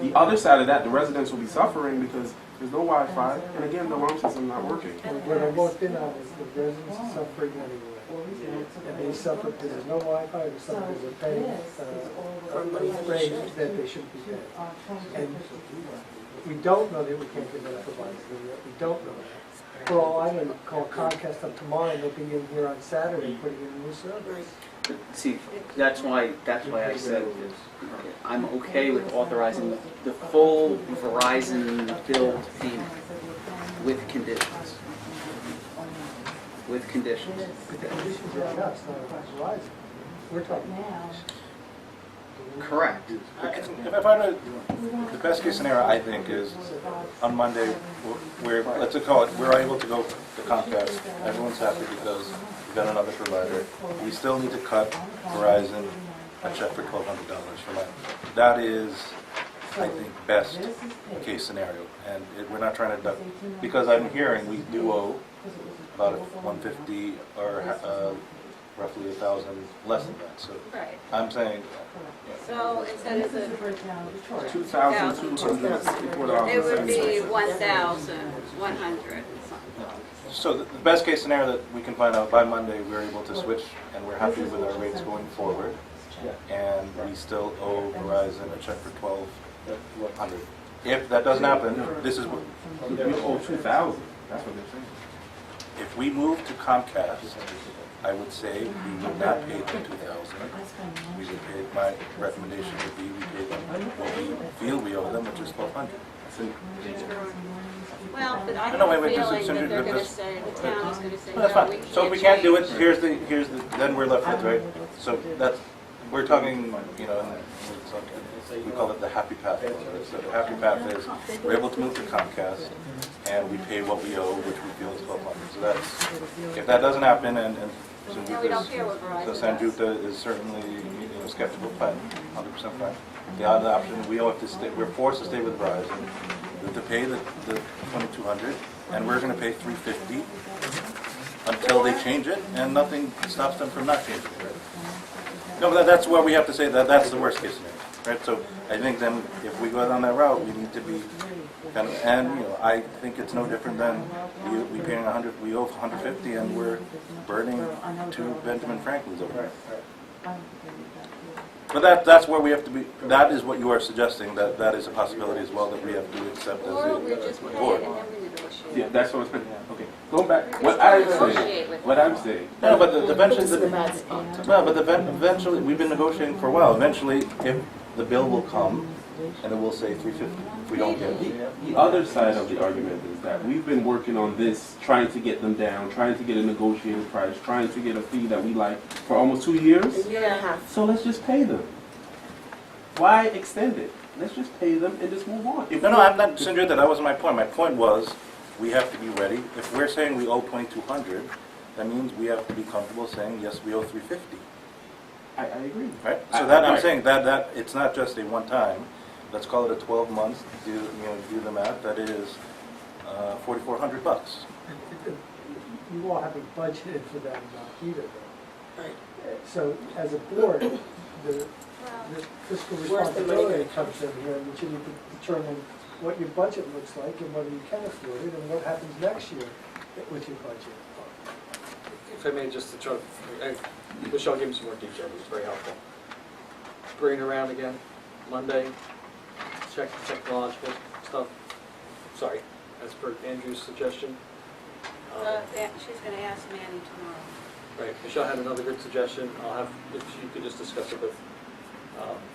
the other side of that, the residents will be suffering because there's no Wi-Fi, and again, the alarm system not working. What I walked in on is the residents are suffering anyway. And they suffer because there's no Wi-Fi, they suffer because they're paying or money that we rate should. that they shouldn't be paying. And we don't know that we can't get that provided, we don't know that. For all I know, call Comcast up tomorrow, and they'll be in here on Saturday putting in a new service. But see, that's why I said I'm okay with authorizing the full Verizon bill payment with conditions. With conditions. But the conditions are on us, not on Verizon. We're talking. now. Correct. If I were to, the best case scenario, I think, is on Monday, we're, let's call it, we're able to go to Comcast. Everyone's happy because we've got another provider. We still need to cut Verizon a check for $1,200 for my, that is, I think, best case scenario. And we're not trying to, because I'm hearing we do owe about 150 or roughly 1,000 less than that. So Right. I'm saying, So instead of the, $2,254. it would be 1,100 and something. so the best case scenario that we can find out by Monday, we're able to switch and we're happy with our rates going forward. And we still owe Verizon a check for $1,200. If that doesn't happen, this is what, We owe 2,000. That's what they're saying. if we move to Comcast, I would say we would not pay them 2,000. We would pay, my recommendation would be we pay them what we feel we owe them, which is 1,200. Well, but I No, have wait, a this is- feeling that they're gonna this- say, the town is gonna say, No, that's no, fine. we So if we can't do it, change here's the, then we're left with, right? So that's, we're talking, you know, we call it the happy path. So the happy path is, we're able to move to Comcast, and we pay what we owe, which we feel is 1,200. So that's, if that doesn't happen, and No, we don't care what Verizon so does. Sanjuta is certainly, you know, skeptical, fine, 100% fine. The other option, we all have to stay, we're forced to stay with Verizon. We have to pay the 2,200, and we're gonna pay $350 until they change it, and nothing stops them from not changing it, right? No, but that's where we have to say that that's the worst case scenario, right? So I think then, if we go down that route, we need to be kind of, and, you know, I think it's no different than we paying 100, we owe 150, and we're burning 2 Benjamin Franklins over there. But that's where we have to be, that is what you are suggesting, that is a possibility as well, that we have to accept as Or we just a pay board. it and then we negotiate. Yeah, that's what I'm saying. Okay, going back, what I'm saying, No, but eventually, eventually, we've been negotiating for a while. Eventually, if the bill will come, and it will say 350, if we don't get it. the other side of the argument is that we've been working on this, trying to get them down, trying to get a negotiated price, trying to get a fee that we like for almost 2 years. A year and a half. So let's just pay them. Why extend it? Let's just pay them and just move on. No, I'm not saying that wasn't my point. My point was, we have to be ready. If we're saying we owe 2,200, that means we have to be comfortable saying, yes, we owe 350, I agree. right? So that, I'm Right. saying that it's not just a one-time, let's call it a 12 months, do the math, that is $4,400. You all haven't budgeted for that amount either, though. Right. So as a board, the fiscal Where's the money responsibility gonna come comes in here, and you need to determine what your budget looks like and whether you can afford it, and what happens next year with your budget. If I may just to try, Michelle gave me some more detail, it was very helpful. Bring it around again, Monday, check the technological stuff. Sorry, as per Andrew's suggestion. She's gonna ask Manny tomorrow. Right, Michelle had another good suggestion. I'll have, if you could just discuss it with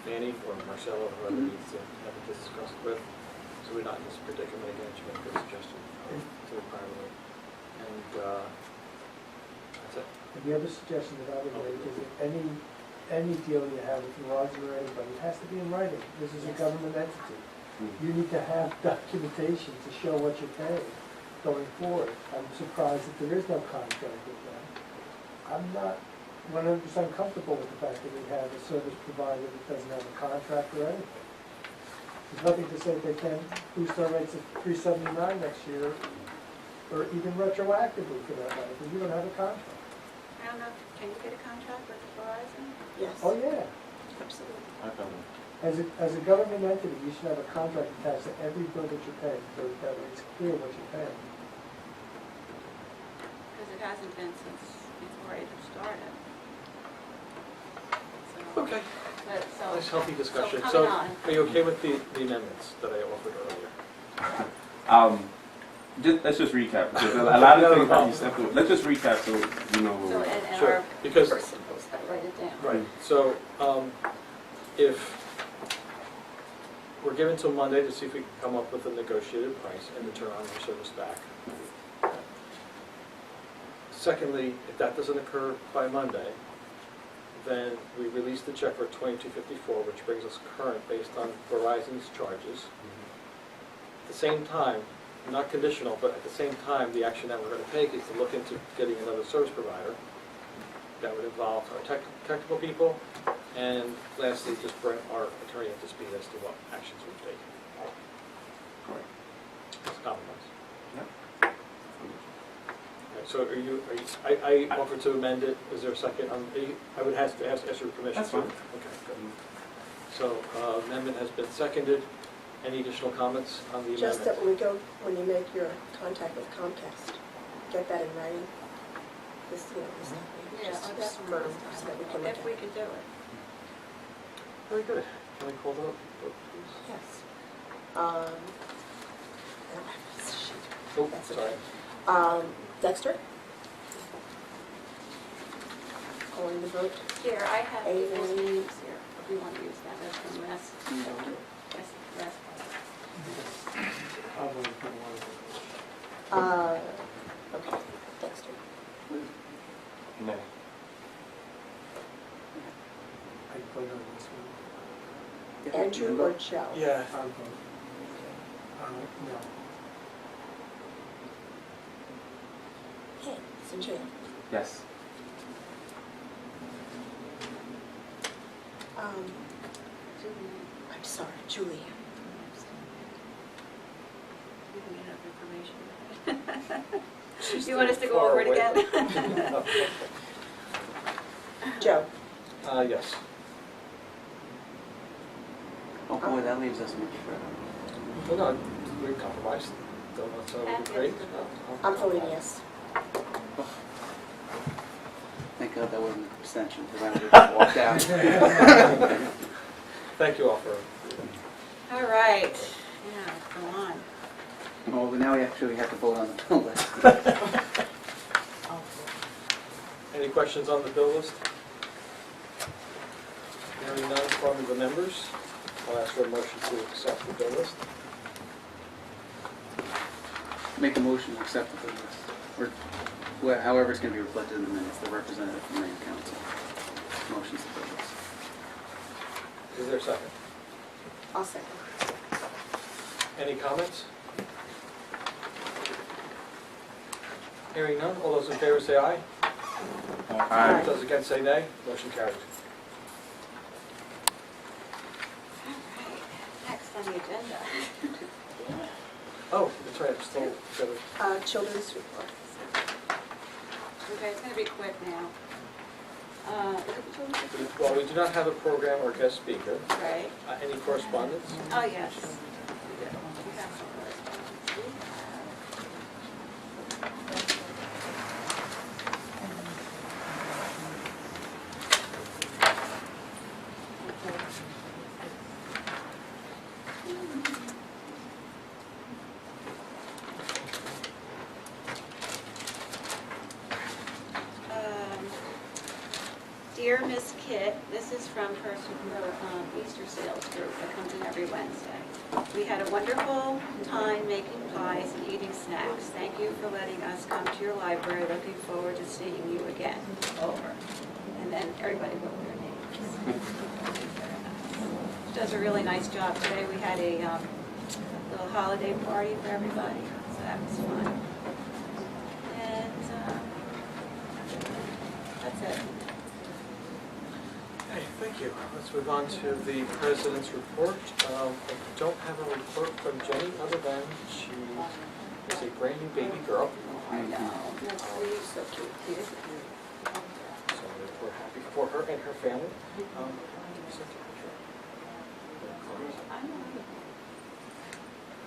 Manny or Marcelo, whoever needs to have it discussed with, so we're not in this predicament again. She made a good suggestion to the privately. And that's it. And the other suggestion that I would make is that any deal you have with Verizon or anybody, it has to be in writing. This is a government entity. You need to have documentation to show what you're paying going forward. I'm surprised that there is no contract with them. I'm not 100% comfortable with the fact that we have a service provider that doesn't have a contract or anything. There's nothing to say they can't boost our rates at $3.79 next year, or even retroactively for that matter, because you don't have a contract. I don't know, can you get a contract with Verizon? Yes. Oh, yeah. Absolutely. As a government entity, you should have a contract attached to every bill that you're paying, so that way it's clear what you're paying. Because it hasn't been since before I even started. So, Okay. but, so. Nice healthy discussion. So So, coming on. are you okay with the amendments that I offered earlier? Let's just recap, because a lot No, of things no. that you stepped through. Let's just recap so you So, know. and Sure, our because- person knows that, write it down. Right, so, if we're given till Monday to see if we can come up with a negotiated price and to turn on your service back. Secondly, if that doesn't occur by Monday, then we release the check for $22.54, which brings us current based on Verizon's charges. At the same time, not conditional, but at the same time, the action that we're going to take is to look into getting another service provider. That would involve our technical people, and lastly, just bring our attorney up to speed as to what actions we've taken. Correct. It's a compromise. Yep. Right, so I offered to amend it. Is there a second? I would have to ask your permission. That's fine. Okay, good. So amendment has been seconded. Any additional comments on the amendment? Just that when you make your contact with Comcast, get that in writing. This, this, Yeah, just I'll this definitely firm, so that we can look if at we it. can do it. Very good. Can we call the vote, please? Yes. Shoot. Oh, That's sorry. okay. Dexter? Calling the vote. Here, I have Eight, people's nine. names here, if you want to use that, that's from last, last. I'll vote for one. Okay, Dexter. Nay. I vote on this one. Andrew or Joe? Yeah. I'll vote. No. Okay, so Jay. Yes. I'm sorry, Julie. You can get enough information. She's You want us to go far over it away. again? Joe? Yes. Oh boy, that leaves us much further. Well, no, we compromised. Don't want to And great. yes to vote. I'm voting yes. Thank God that wasn't an abstention, because I would have just walked out. Thank you all for. All right, yeah, go on. Well, now we actually have to vote on the bill list. Any questions on the bill list? Hearing none from the members, I'll ask for a motion to accept the bill list. Make a motion to accept the bill list. Or however it's going to be reflected in the minutes, the representative from mayor council. Motion's the bill list. Is there a second? I'll second. Any comments? Hearing none, all those in favor say aye. Aye. Those against say nay. Motion carries. All right, next on the agenda. Oh, that's right, I'm still, Children's report. Okay, it's gonna be quick now. Look at the children's report. well, we do not have a program or guest speaker. Right, Any correspondence? oh, yes. We have some correspondence. Dear Miss Kit, this is from her Easter sales group that comes in every Wednesday. We had a wonderful time making pies and eating snacks. Thank you for letting us come to your library. Looking forward to seeing you again. Over. And then everybody wrote their names. She does a really nice job. Today we had a little holiday party for everybody, so that was fun. And that's it. Okay, thank you. Let's move on to the president's report. I don't have a report from Jenny other than she is a brand new baby girl. I know. That's sweet. So cute. He is cute. So we're happy for her and her family. Just take a picture.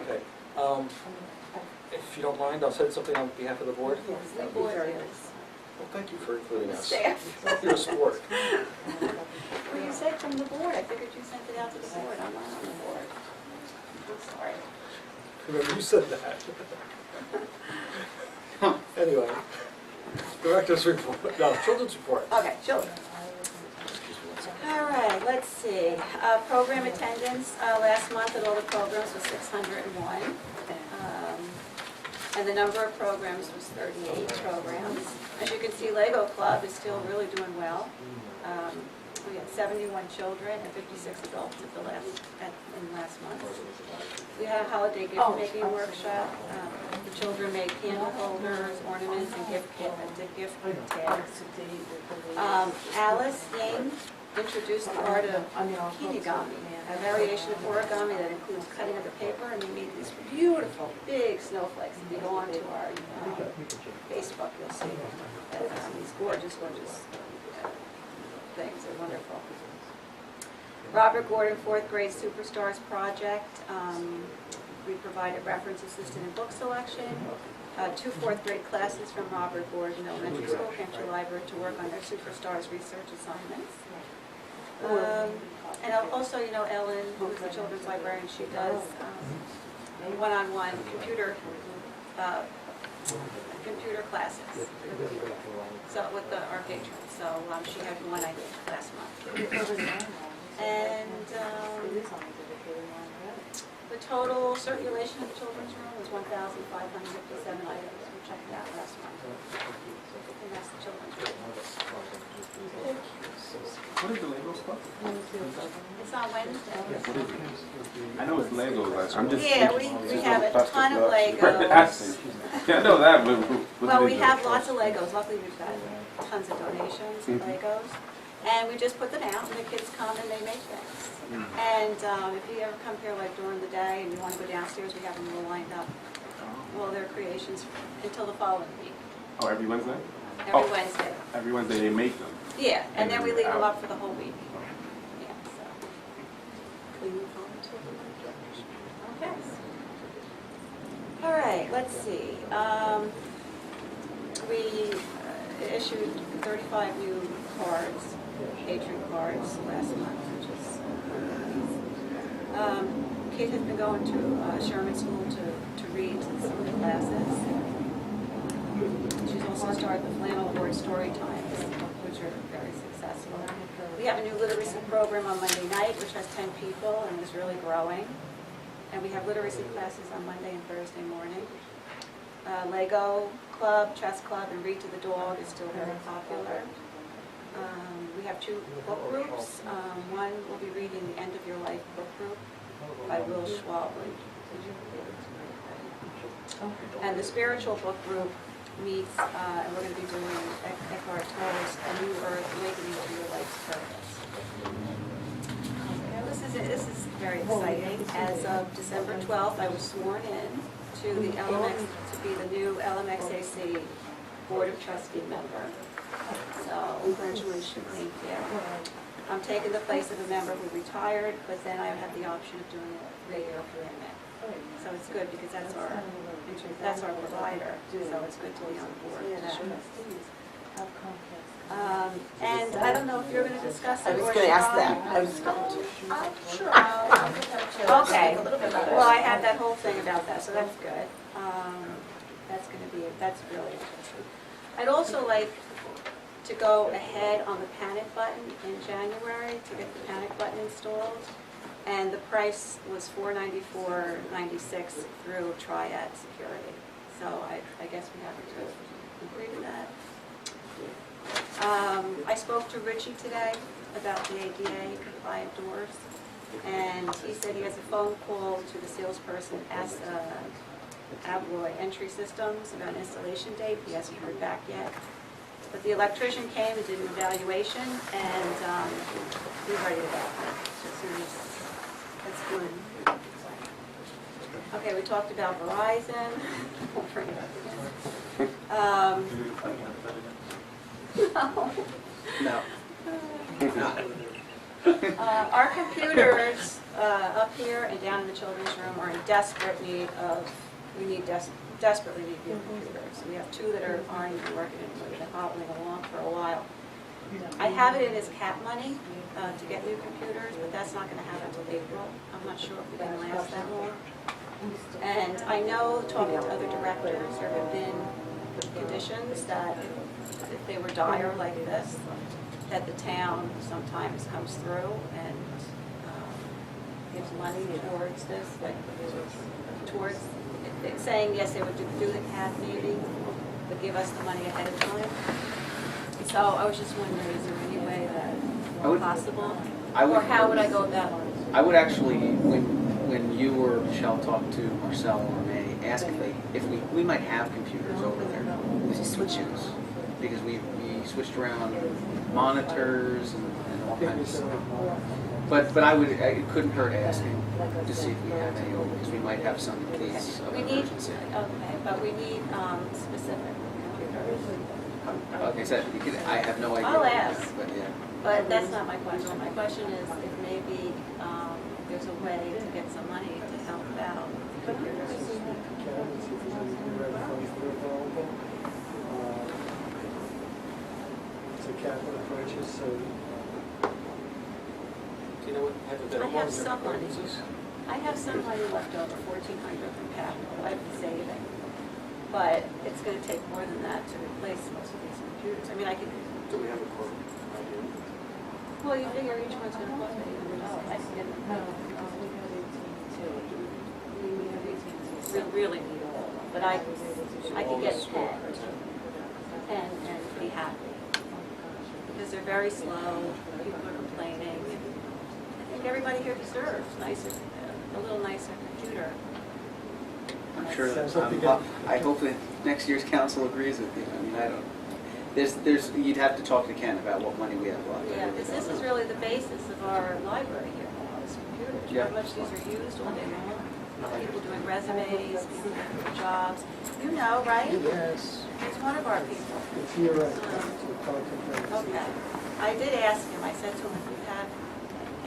Okay. If you don't mind, I'll say something on behalf of the board. Yes, that'd be very nice. Well, thank you for including us. Staff. You're a sport. Well, you said from the board. I figured you sent it out to the board. I'm not on the board. I'm sorry. Remember, you said that. Anyway, director's report, no, children's report. Okay, children. All right, let's see. Program attendance, last month at all the programs was 601. And the number of programs was 38 programs. As you can see, Lego Club is still really doing well. We had 71 children and 56 adults in last month. We had a holiday gift making workshop. The children made candle holders, ornaments, and gift tags. Alice Yang introduced the art of kinigami, a variation of origami that includes cutting of the paper, and we made these beautiful big snowflakes. If you go onto our Facebook, you'll see these gorgeous things. They're wonderful. Robert Gordon, 4th grade Superstars project. We provided reference assistant and book selection. 2 4th grade classes from Robert Gordon Elementary School came to the library to work on their Superstars research assignments. And also, you know, Ellen, who's the children's librarian, she does one-on-one computer classes. So with our patrons. So she had one I did last month. And the total circulation of the children's room was 1,557 items. We checked that last month. And that's the children's room. What is the Lego stuff? It's on Wednesday. What is it? I know it's Legos. I'm just Yeah, we have a ton of Legos. Yeah, I know that, but Well, we have lots of Legos. Luckily, we've got tons of donations of Legos. And we just put them out, and the kids come and they make things. And if you ever come here like during the day and you want to go downstairs, we have them all lined up. Well, their creations until the following week. Oh, every Wednesday? Every Wednesday. Every Wednesday they make them. Yeah, and then we leave them up for the whole week. Yeah, so. Okay. All right, let's see. We issued 35 new cards, patron cards last month, which is Kate has been going to Sherman School to read to some of the classes. She's also started the Flannel Board story times, which are very successful. We have a new literacy program on Monday night, which has 10 people and is really growing. And we have literacy classes on Monday and Thursday morning. Lego Club, Chess Club, and Read to the Dog is still very popular. We have 2 book groups. One will be reading The End of Your Life book group by Will Schwably. And the spiritual book group meets, and we're going to be doing Eckhart Tolle's A New Earth, Awakening to Your Life's Purpose. This is very exciting. As of December 12th, I was sworn in to the to be the new LMXAC Board of Trustee member. So, congratulations. Thank you. I'm taking the place of a member who retired, but then I have the option of doing a regular appointment. So it's good because that's our provider. So it's good to be on board with that. And I don't know if you're going to discuss it. I was going to ask that. I was going to. Sure. Okay. Well, I had that whole thing about that, so that's good. That's really interesting. I'd also like to go ahead on the panic button in January to get the panic button installed. And the price was $494.96 through Triad Security. So I guess we have to agree to that. I spoke to Richie today about the ADA compliant doors, and he said he has a phone call to the salesperson at Abloy Entry Systems about an installation date. He hasn't heard back yet. But the electrician came and did an evaluation, and he's ready to go. So as soon as that's good. Okay, we talked about Verizon. No. Our computers up here and down in the children's room are in desperate need of, desperately need new computers. We have 2 that aren't even working and we've been hobbling along for a while. I have it in his cap money to get new computers, but that's not going to happen until April. I'm not sure if we can last that long. And I know, talking to other directors, there have been conditions that if they were dire like this, that the town sometimes comes through and gives money towards this, like towards it's saying, yes, they would do the CAD maybe, but give us the money ahead of time. So I was just wondering, is there any way I that would- possible? I would- Or how would I go about it? I would actually, when you or Michelle talk to Marcel or May, ask if we might have computers over there to switch use. Because we switched around monitors and all kinds of stuff. But it couldn't hurt asking to see if we have any over, because we might have some in case of We need, emergency. okay, but we need specific computers. Okay, so I have no idea. I'll ask. But yeah. But that's not my question. My question is if maybe there's a way to get some money to help out. Cabinet, see if there's any new red funds that are available. It's a capital purchase, so Do you know what hypothetical I have ones are some money. purchases? I have some money left over, 1,400 from capital, I've been saving. But it's gonna take more than that to replace most of these computers. I mean, I could, Do we have a quote idea? well, you figure each one's gonna cost $800. I can get them. We really need all, but I could get 10 and be happy. Because they're very slow, people are complaining. I think everybody here deserves nicer, a little nicer computer. I'm sure that, Sounds like I hope that next year's council agrees with you. I mean, I don't, you'd have to talk to Ken about what money we have left. I Yeah, really because don't this is know. really the basis of our library here, all these computers. Yeah. How much these are used all day long. People doing resumes, people looking for jobs. You know, right? yes, He's one of our people. it's year end, it's a content. Okay. I did ask him, I said to him, if you have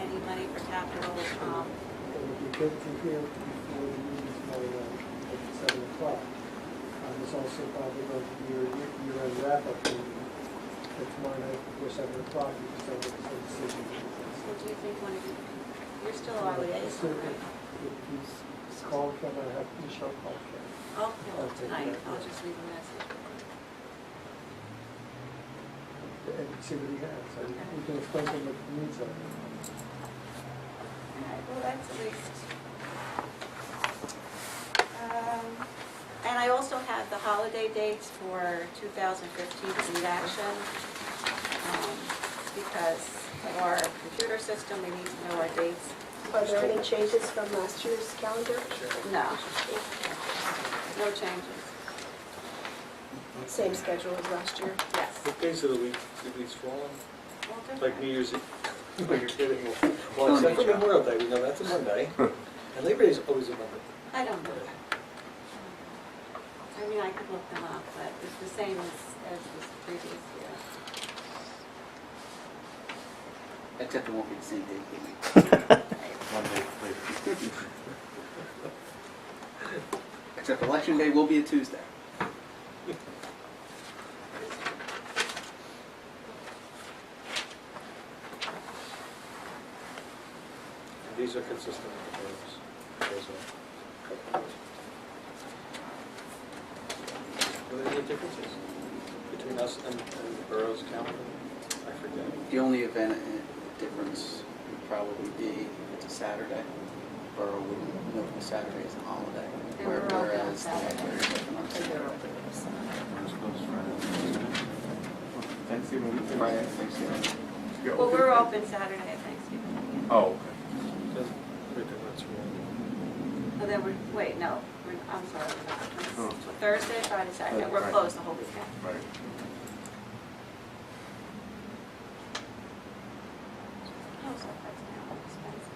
any money for capital, It would be good to hear before the meeting's going on at 7 o'clock. There's also probably going to be your year-end wrap-up meeting at tomorrow night before 7 o'clock. You just have a decision. what do you think one of you, you're still our liaison, right? Please call Ken, I have Michelle call Ken. I'll call him tonight, I'll just leave a message. And see what he has. And we can explain to him what the needs are. All right, well, that's at least. And I also have the holiday dates for 2015 lead action. Because of our computer system, we need to know our dates. Are there any changes from last year's calendar? No. No changes. Same schedule as last year? Yes. What days of the week do these fall on? Well, they're Like fine. New Year's Eve? No, you're kidding. Well, except for Memorial Day, we know that's a Monday. And Labor Day is always a Monday. I don't know. I mean, I could look them up, but it's the same as this previous year. Except it won't be the same day. One day later. Except election day will be a Tuesday. And these are consistent with those. Are there any differences between us and the borough's calendar? I forget. The only event difference would probably be it's a Saturday. Borough would note the Saturday as a holiday. And we're open on Whereas the Saturday. library is open on And they're Saturday. open on Sunday. Where's close Friday? Thanksgiving weekend? Friday, Thanksgiving. You're Well, we're open? open Saturday at Thanksgiving. Oh, okay. That's wrong. Oh, then wait, no, I'm sorry, we're not. Oh. It's Thursday, Friday, Saturday, we're Right. closed the whole weekend. Right. Oh, so that's now expenses.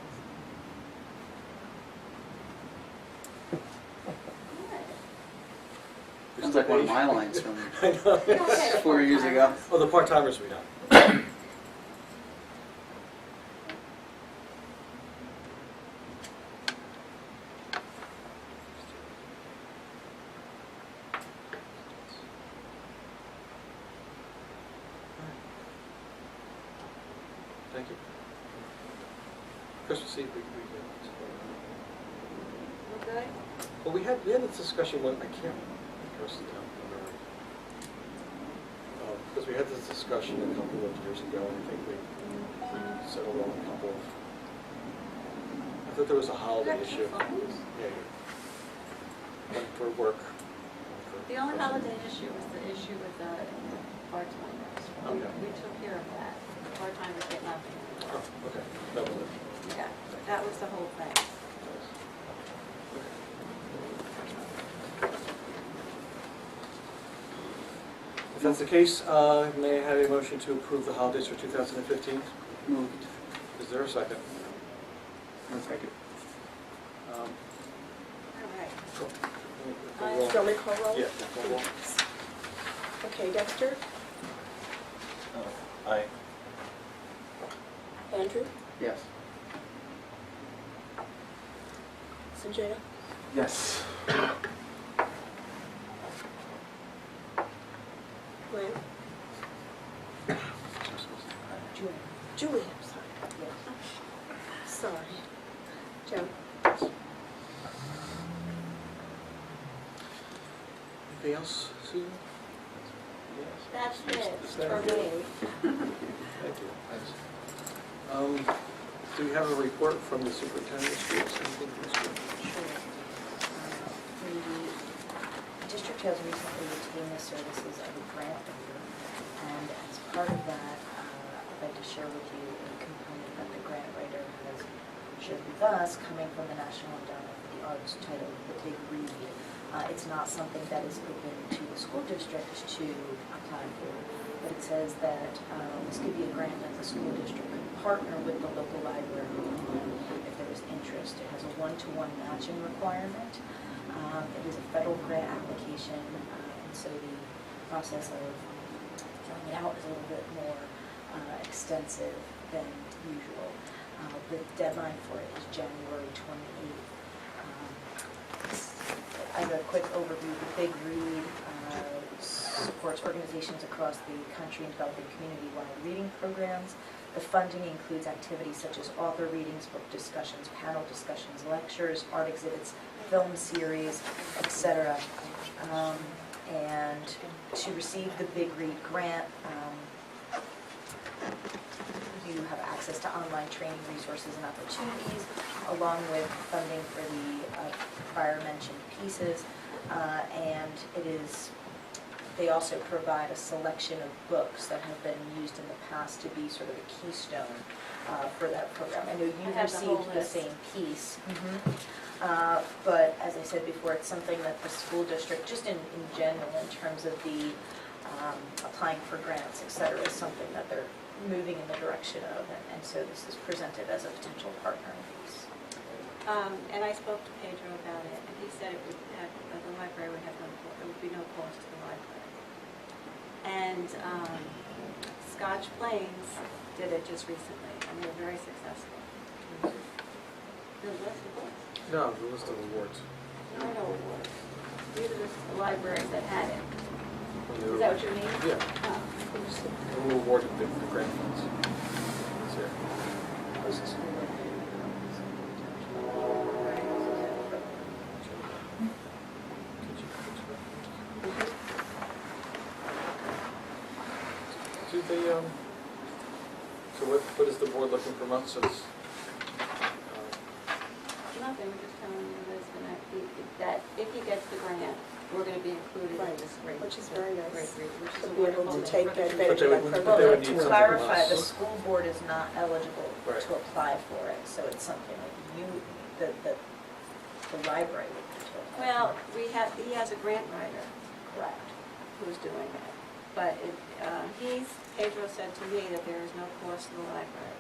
Sounds like one of my lines from I know. Good. Okay, 4 years ago. Oh, the part-timers we know. Thank you. Christmas Eve, we Okay. well, we had this discussion when, I can't remember. Because we had this discussion a couple of years ago, and I think we settled on a couple of, I thought there was a You holiday got two issue. phones? Yeah, one for work. The only holiday issue was the issue with the part-timers. Okay. We took care of that. The part-timers get nothing. Oh, okay, that was it. Yeah, that was the whole thing. If that's the case, may I have a motion to approve the holidays for 2015? Moved. Is there a second? One second. All right. Cool. Do you want me to call roll? Yeah. Call roll. Okay, Dexter? Aye. Andrew? Yes. Sanjana? Yes. Glenn? Julie, I'm sorry. Sorry. Joe? Anything else, Susan? That's it Is for that me. Thank you. Thanks. Do we have a report from the superintendent of schools? Anything from the school? Sure. The district has recently retained the services of a grant writer, and as part of that, I'd like to share with you a component that the grant writer has shared with us coming from the National Endowment for the Arts titled The Big Read. It's not something that is open to the school district to apply for, but it says that this could be a grant that the school district could partner with the local library if there is interest. It has a one-to-one matching requirement. It is a federal grant application, and so the process of filling it out is a little bit more extensive than usual. The deadline for it is January 28th. As a quick overview, the Big Read supports organizations across the country in developing community-wide reading programs. The funding includes activities such as author readings, book discussions, panel discussions, lectures, art exhibits, film series, etc. And to receive the Big Read grant, you have access to online training resources and opportunities, along with funding for the prior mentioned pieces. And they also provide a selection of books that have been used in the past to be sort of a keystone for that program. I know you I have the whole received the list. same piece. But as I said before, it's something that the school district, just in general, in terms of the applying for grants, et cetera, is something that they're moving in the direction of, and so this is presented as a potential partnering piece. And I spoke to Pedro about it, and he said it would have, the library would have there would be no cost to the library. And Scotch Plains did it just recently, and they were very successful. The list of books. No, the list of awards. No, no awards. These are the libraries that had it. When they Is were- that what you mean? Yeah, Oh. they were awarded the grant funds. It's here. This is- Do they, so what is the board looking from us since? Nothing, we're just telling you that if he gets the grant, we're going to be included in Right, this great. which is very nice. Great read, which is To be able wonderful to thing take for the advantage of that But they program. would need To something from clarify, the us. school board is not eligible Right. to apply for it, so it's something that the library would need to apply. Well, he has a grant writer Correct. who's doing it, but Pedro said to me that there is no cost to the library.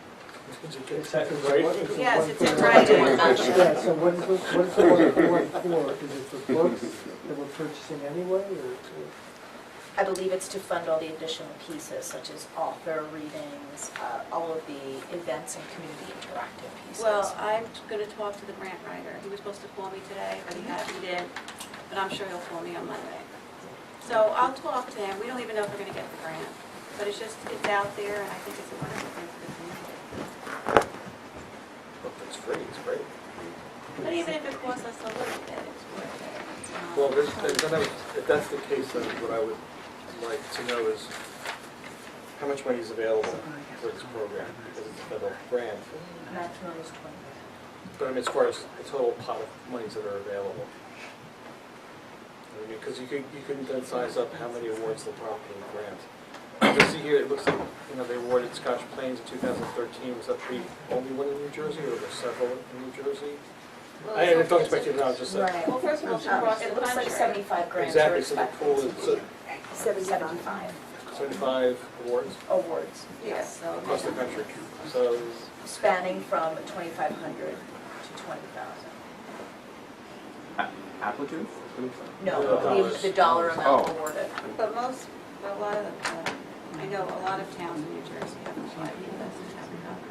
Except for right? Yes, it's in writing. Yeah, so what is the one for? Is it for books that we're purchasing anyway, or? I believe it's to fund all the additional pieces, such as author readings, all of the events and community interactive pieces. Well, I'm going to talk to the grant writer. He was supposed to call me today, but he didn't, but I'm sure he'll call me on Monday. So I'll talk to him. We don't even know if we're going to get the grant, but it's out there, and I think it's a wonderful thing for the community. Look, it's free, it's great. But even if it costs us a little bit, it's worth it. Well, if that's the case, then what I would like to know is how much money is available for this program, because it's a federal grant. Maximum is 20. But I mean, as far as the total pot of monies that are available. I mean, because you can then size up how many awards they'll probably grant. You can see here, it looks like, they awarded Scotch Plains in 2013. Was that the only one in New Jersey, or were there several in New Jersey? Well, I it's don't not- expect you to know, just say. Right. Well, first of all, it's across the It looks like country. 75 grants were Exactly, so the expected. pool is 75 75 awards awards, Yes, so. across the country. So, spanning from 2,500 to 20,000. Applicants? No, Dollars. the dollar amount Oh. awarded. But a lot of, I know a lot of towns in New Jersey have applied for this and haven't gotten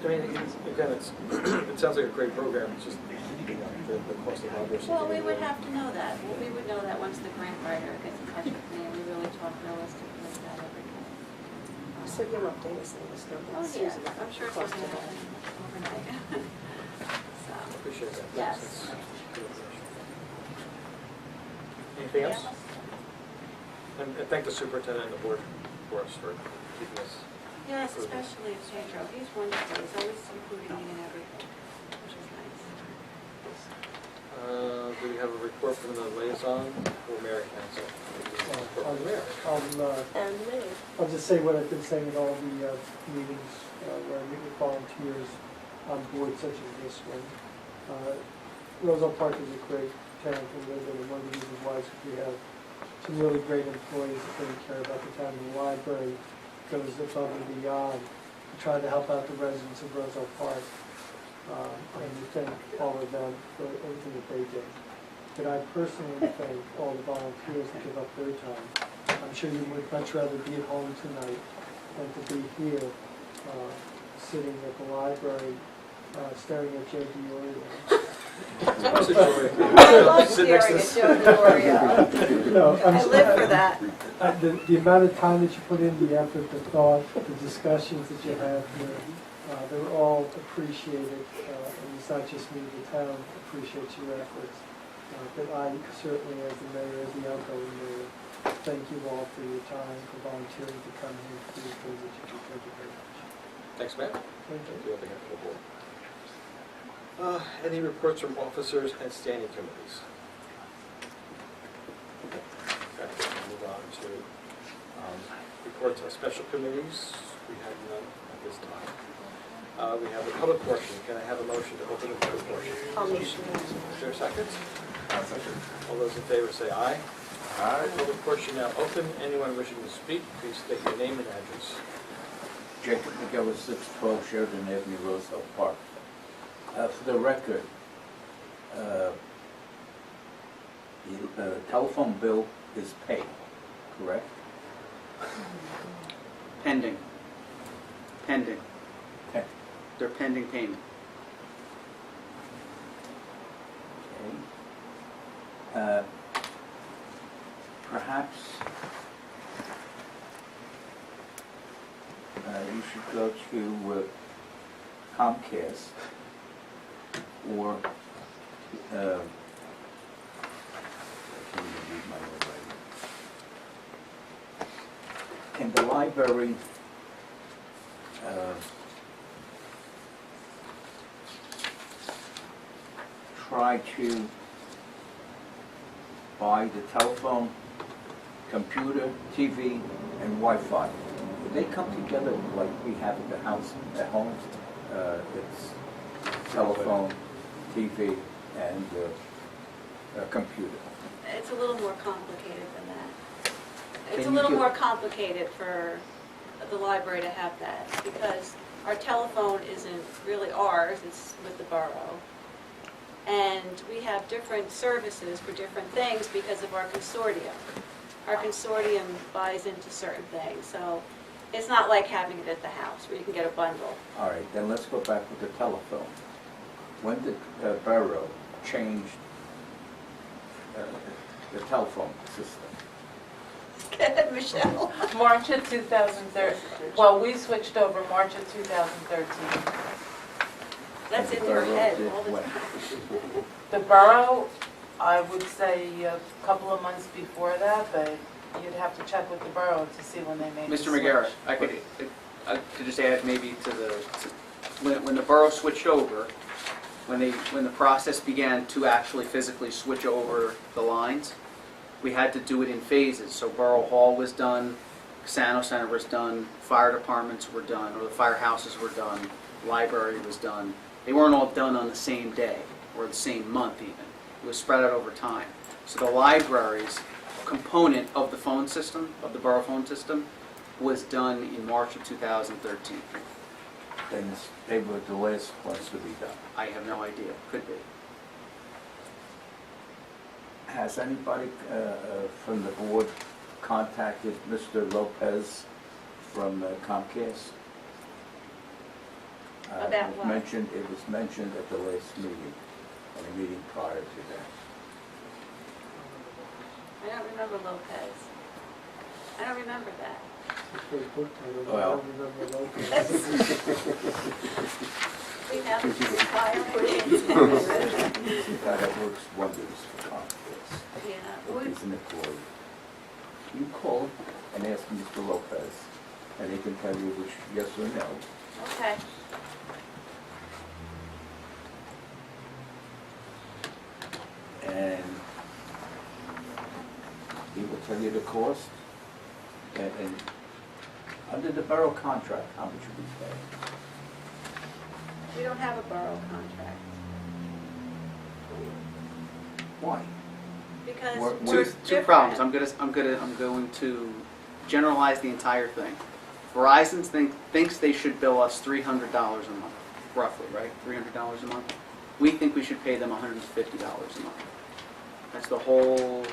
I mean, again, it sounds like a great program, it's just, the cost of obviously. it. Well, we would have to know that. Well, we would know that once the grant writer gets in touch with me and we really talk realistically about everything. So you'll update us on this, Oh, yeah, I'm sure it's going to happen overnight. So, Appreciate that. Yes. That's good information. Anything else? And thank the superintendent and the board for us for keeping us. yes, especially Pedro. He's wonderful. He's always including me in everything, which is nice. Do we have a report from the liaison or mayor council? I'll just say what I've been saying in all the meetings where I meet with volunteers on boards such as this one. Roselle Park is a great town to live in, and one of the reasons why is we have some really great employees that really care about the town. The library goes above and beyond to try to help out the residents of Roselle Park. And we thank all of them for everything that they do. But I personally thank all the volunteers that give up their time. I'm sure you would much rather be at home tonight than to be here, sitting at the library, staring at Joe DiOrio. I love Sit next staring to at Joe DeLoria. No, I live for that. The amount of time that you put in, the effort, the thought, the discussions that you have here, they're all appreciated, and it's not just me, the town appreciates your efforts. But I certainly, as the mayor, as the outgoing mayor, thank you all for your time, for volunteering to come here to do the things that you do. Thank you very much. Thanks, Matt. Thank you. Do you have anything for the board? Any reports from officers and standing committees? Okay, we'll move on to reports on special committees. We have none at this time. We have the public portion. Can I have a motion to open the public portion? I'll make sure. Is there a second? All those in favor say aye. Aye. Public portion now open. Anyone wishing to speak, please state your name and address. Jacob McGillis, 612 Sheridan Avenue, Roselle Park. For the record, the telephone bill is paid, correct? Pending. Pending. Okay. They're pending payment. Perhaps you should go to Comcast or I can't even read my own writing. Can the library try to buy the telephone, computer, TV, and Wi-Fi? They come together like we have at the house, at home. It's telephone, TV, and a computer. It's a little more complicated than that. It's Can a you little give- more complicated for the library to have that because our telephone isn't really ours, it's with the borough. And we have different services for different things because of our consortium. Our consortium buys into certain things, so it's not like having it at the house where you can get a bundle. All right, then let's go back with the telephone. When did the borough change the telephone system? Go ahead, Michelle. March of 2013, well, we switched over March of 2013. That's in The your borough head did all the when? time. The borough, I would say a couple of months before that, but you'd have to check with the borough to see when they made the Mr. switch. McGarrett, I could just add maybe to the, when the borough switched over, when the process began to actually physically switch over the lines, we had to do it in phases. So Borough Hall was done, Sano Center was done, fire departments were done, or the firehouses were done, library was done. They weren't all done on the same day or the same month even. It was spread out over time. So the library's component of the phone system, of the borough phone system, was done in March of 2013. Then they were the last ones to be done. I have no idea. Could be. Has anybody from the board contacted Mr. Lopez from Comcast? About what? It was mentioned at the last meeting, and a meeting prior to that. I don't remember Lopez. I don't remember that. Facebook, I Well. don't remember Lopez. We have to retire. That works wonders for Comcast. Yeah. He's an employee. You call and ask Mr. Lopez, and he can tell you which yes or no. Okay. And he will tell you the cost. And under the borough contract, how much will we pay? We don't have a borough contract. Why? Because What- we're Two different. problems. I'm going to generalize the entire thing. Verizon thinks they should bill us $300 a month, roughly, right? $300 a month. We think we should pay them $150 a month. That's the whole.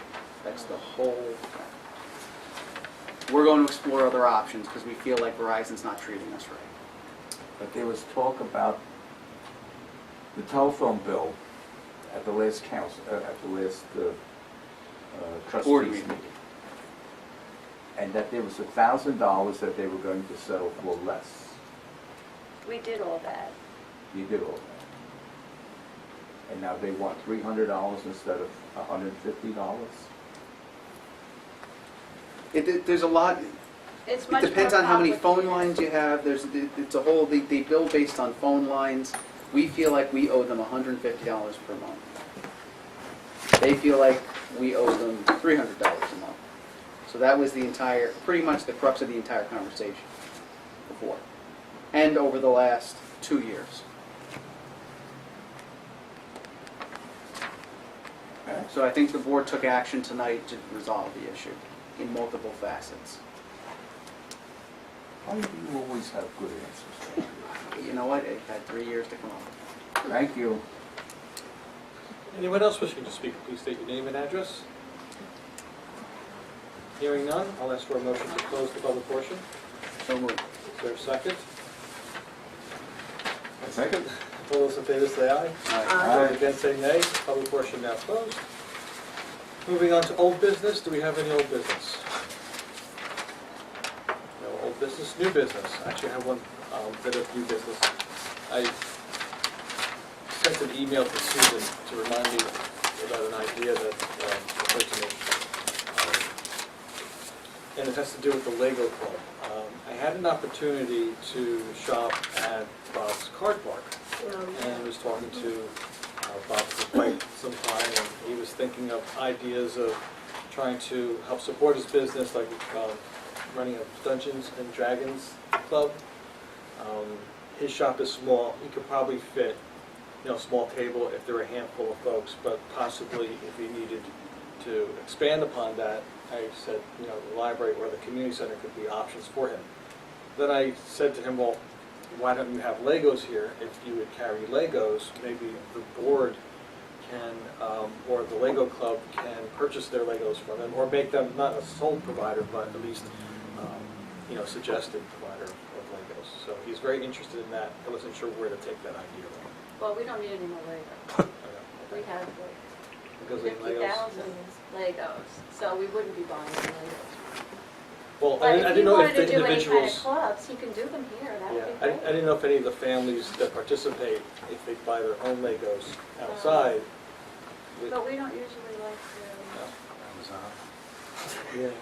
We're going to explore other options because we feel like Verizon's not treating us right. But there was talk about the telephone bill at the last council, at the last Board trustees meeting. meeting. And that there was $1,000 that they were going to settle for less. We did all that. You did all that. And now they want $300 instead of $150? There's a lot. It's It much more depends on how many phone complicated. lines you have. It's a whole. They bill based on phone lines. We feel like we owe them $150 per month. They feel like we owe them $300 a month. So that was pretty much the crux of the entire conversation before, and over the last 2 years. So I think the board took action tonight to resolve the issue in multiple facets. Why do you always have good answers? You know what? It had 3 years to come up. Thank you. Anyone else wishing to speak, please state your name and address. Hearing none, I'll ask for a motion to close the public portion. So moved. Is there a second? Second. All those in favor say aye. Aye. Those against say nay. Public portion now closed. Moving on to old business. Do we have any old business? No old business. New business. Actually, I have one bit of new business. I sent an email to Susan to remind me about an idea that occurred to me. And it has to do with the Lego Club. I had an opportunity to shop at Bob's Card Park. And was talking to Bob for quite some time, and he was thinking of ideas of trying to help support his business, like running a Dungeons and Dragons club. His shop is small; he could probably fit, a small table if there were a handful of folks. But possibly, if he needed to expand upon that, I said, the library or the community center could be options for him. Then I said to him, well, why don't you have Legos here? If you would carry Legos, maybe the board can, or the Lego Club can purchase their Legos from them, or make them not a sole provider, but at least, suggested provider of Legos. So he's very interested in that. I wasn't sure where to take that idea. Well, we don't need any more Legos. We have Because like of Legos. 50,000 Legos, so we wouldn't be buying any Legos. Well, But I if didn't you know wanted if to the do any kind of individuals. clubs, you can do them here, that Yeah, would be I great. didn't know if any of the families that participate, if they buy their own Legos outside. But we don't usually like Yeah. to,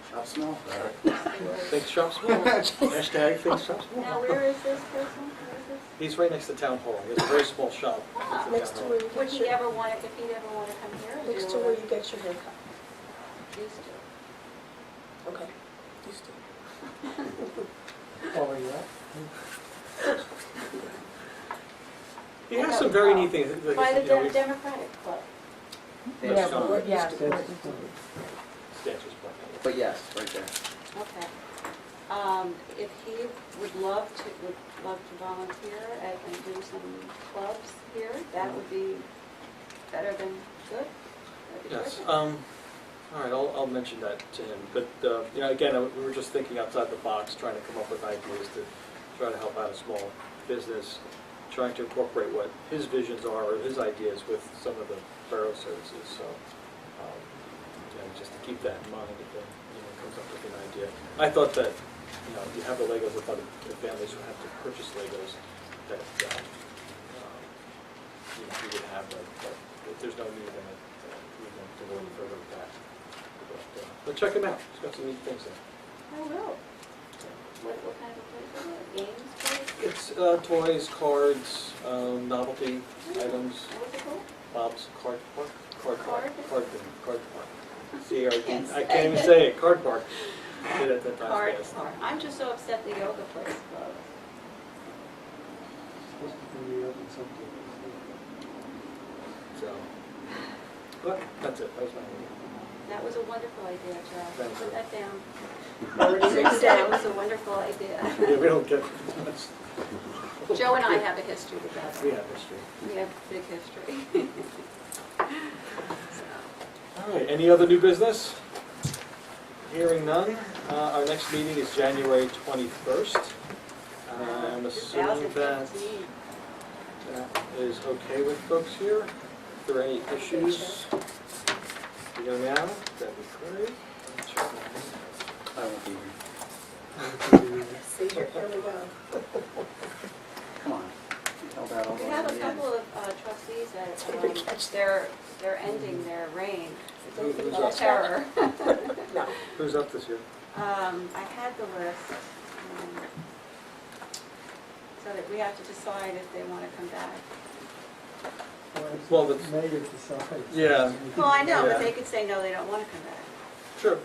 Shop small. Think shop small. Hashtag think shop small. now where is this person? Where is this? He's right next to Town Hall. He has a very small shop. Ah. Next to where you Would get he your, ever want to, if he'd ever want to come here and do next to where you get your haircut. Used to. Okay. Used to. Oh, yeah? He has some very neat things. like, By the you know, he- Democratic Club. There's some- we're Yeah. used to. That's- Stancher's Park. But yes, right there. Okay. If he would love to volunteer and do some clubs here, that would be better than good. That'd be Yes, terrific. all right, I'll mention that to him, but, you know, again, we were just thinking outside the box, trying to come up with ideas to try to help out a small business, trying to incorporate what his visions are, or his ideas with some of the borough services, so, you know, just to keep that in mind if it, you know, comes up with an idea. I thought that, you know, you have the Legos, I thought the families who have to purchase Legos, that, you know, we would have, but if there's no need, then we won't go any further with that. But check him out, he's got some neat things there. I will. What kind of a place is it? Games place? It's toys, cards, novelty items, What's it called? Bob's Card Park, Card Park, Card? Card Park. C-A-R-D, Can't I say. can't even say it, Card Park. Did it that Card fast. Park. I'm just so upset the yoga place closed. Supposed to be reopened sometime. So, but that's it, that was my idea. That was a wonderful idea, Joe. Thank you. Put that down. Already Sue written said it down. was a wonderful idea. Yeah, we don't get much. Joe and I have a history We together. have history. We have big history. All right, any other new business? Hearing none. Our next meeting is January 21st. I'm assuming that 2015. that is okay with folks here. If there are any issues, you know now, that'd be great. Let me check my I won't be here. See, here we go. Come on. You held out all the We way have to a the end. couple of trustees Did we catch that they're ending their reign Who's of up? terror. No. Who's up this year? I had the list, so that we have to decide if they want to come back. Well, the the- mayor decides. Yeah. Well, I know, Yeah. but they could say, no, they don't want to come back. Sure.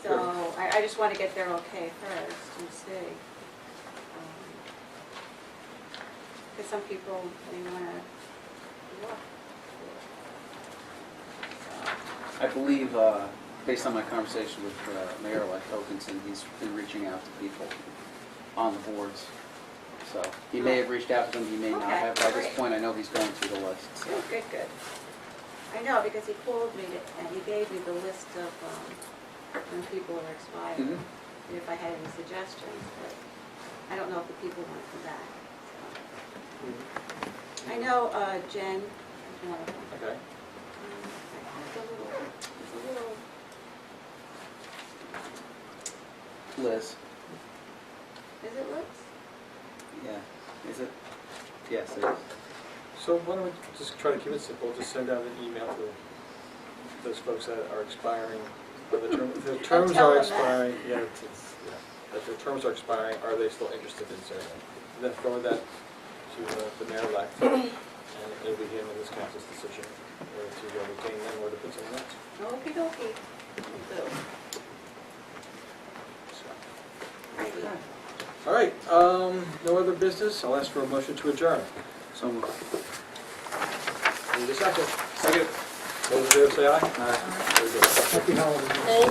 So I just want to get their okay first and see. Because some people, they want to walk. I believe, based on my conversation with Mayor-elect Hokinson, he's been reaching out to people on the boards. So he may have reached out to them, he may not Okay, have. By this great. point, I know he's going through the list. So. Good, good. I know, because he called me and he gave me the list of when people are expired, Mhm. and if I had any suggestions, but I don't know if the people want to come back. So. I know Jen is one of them. Okay. It's a little, Liz, is it Liz? yeah, is it? Yes, it is. So why don't we just try to keep it simple, just send out an email to those folks that are expiring, or the terms tell are them that. expiring, yeah, that their terms are expiring, are they still interested in serving? And then forward that to the mayor-elect, and it'll be him and his council's decision, whether to retain them or to put someone else. Okey dokey. Will do. Righty. All right, no other business, I'll ask for a motion to adjourn. So moved. Need a second? Second. Those in favor say aye. All right. Very good. Happy holidays. Thank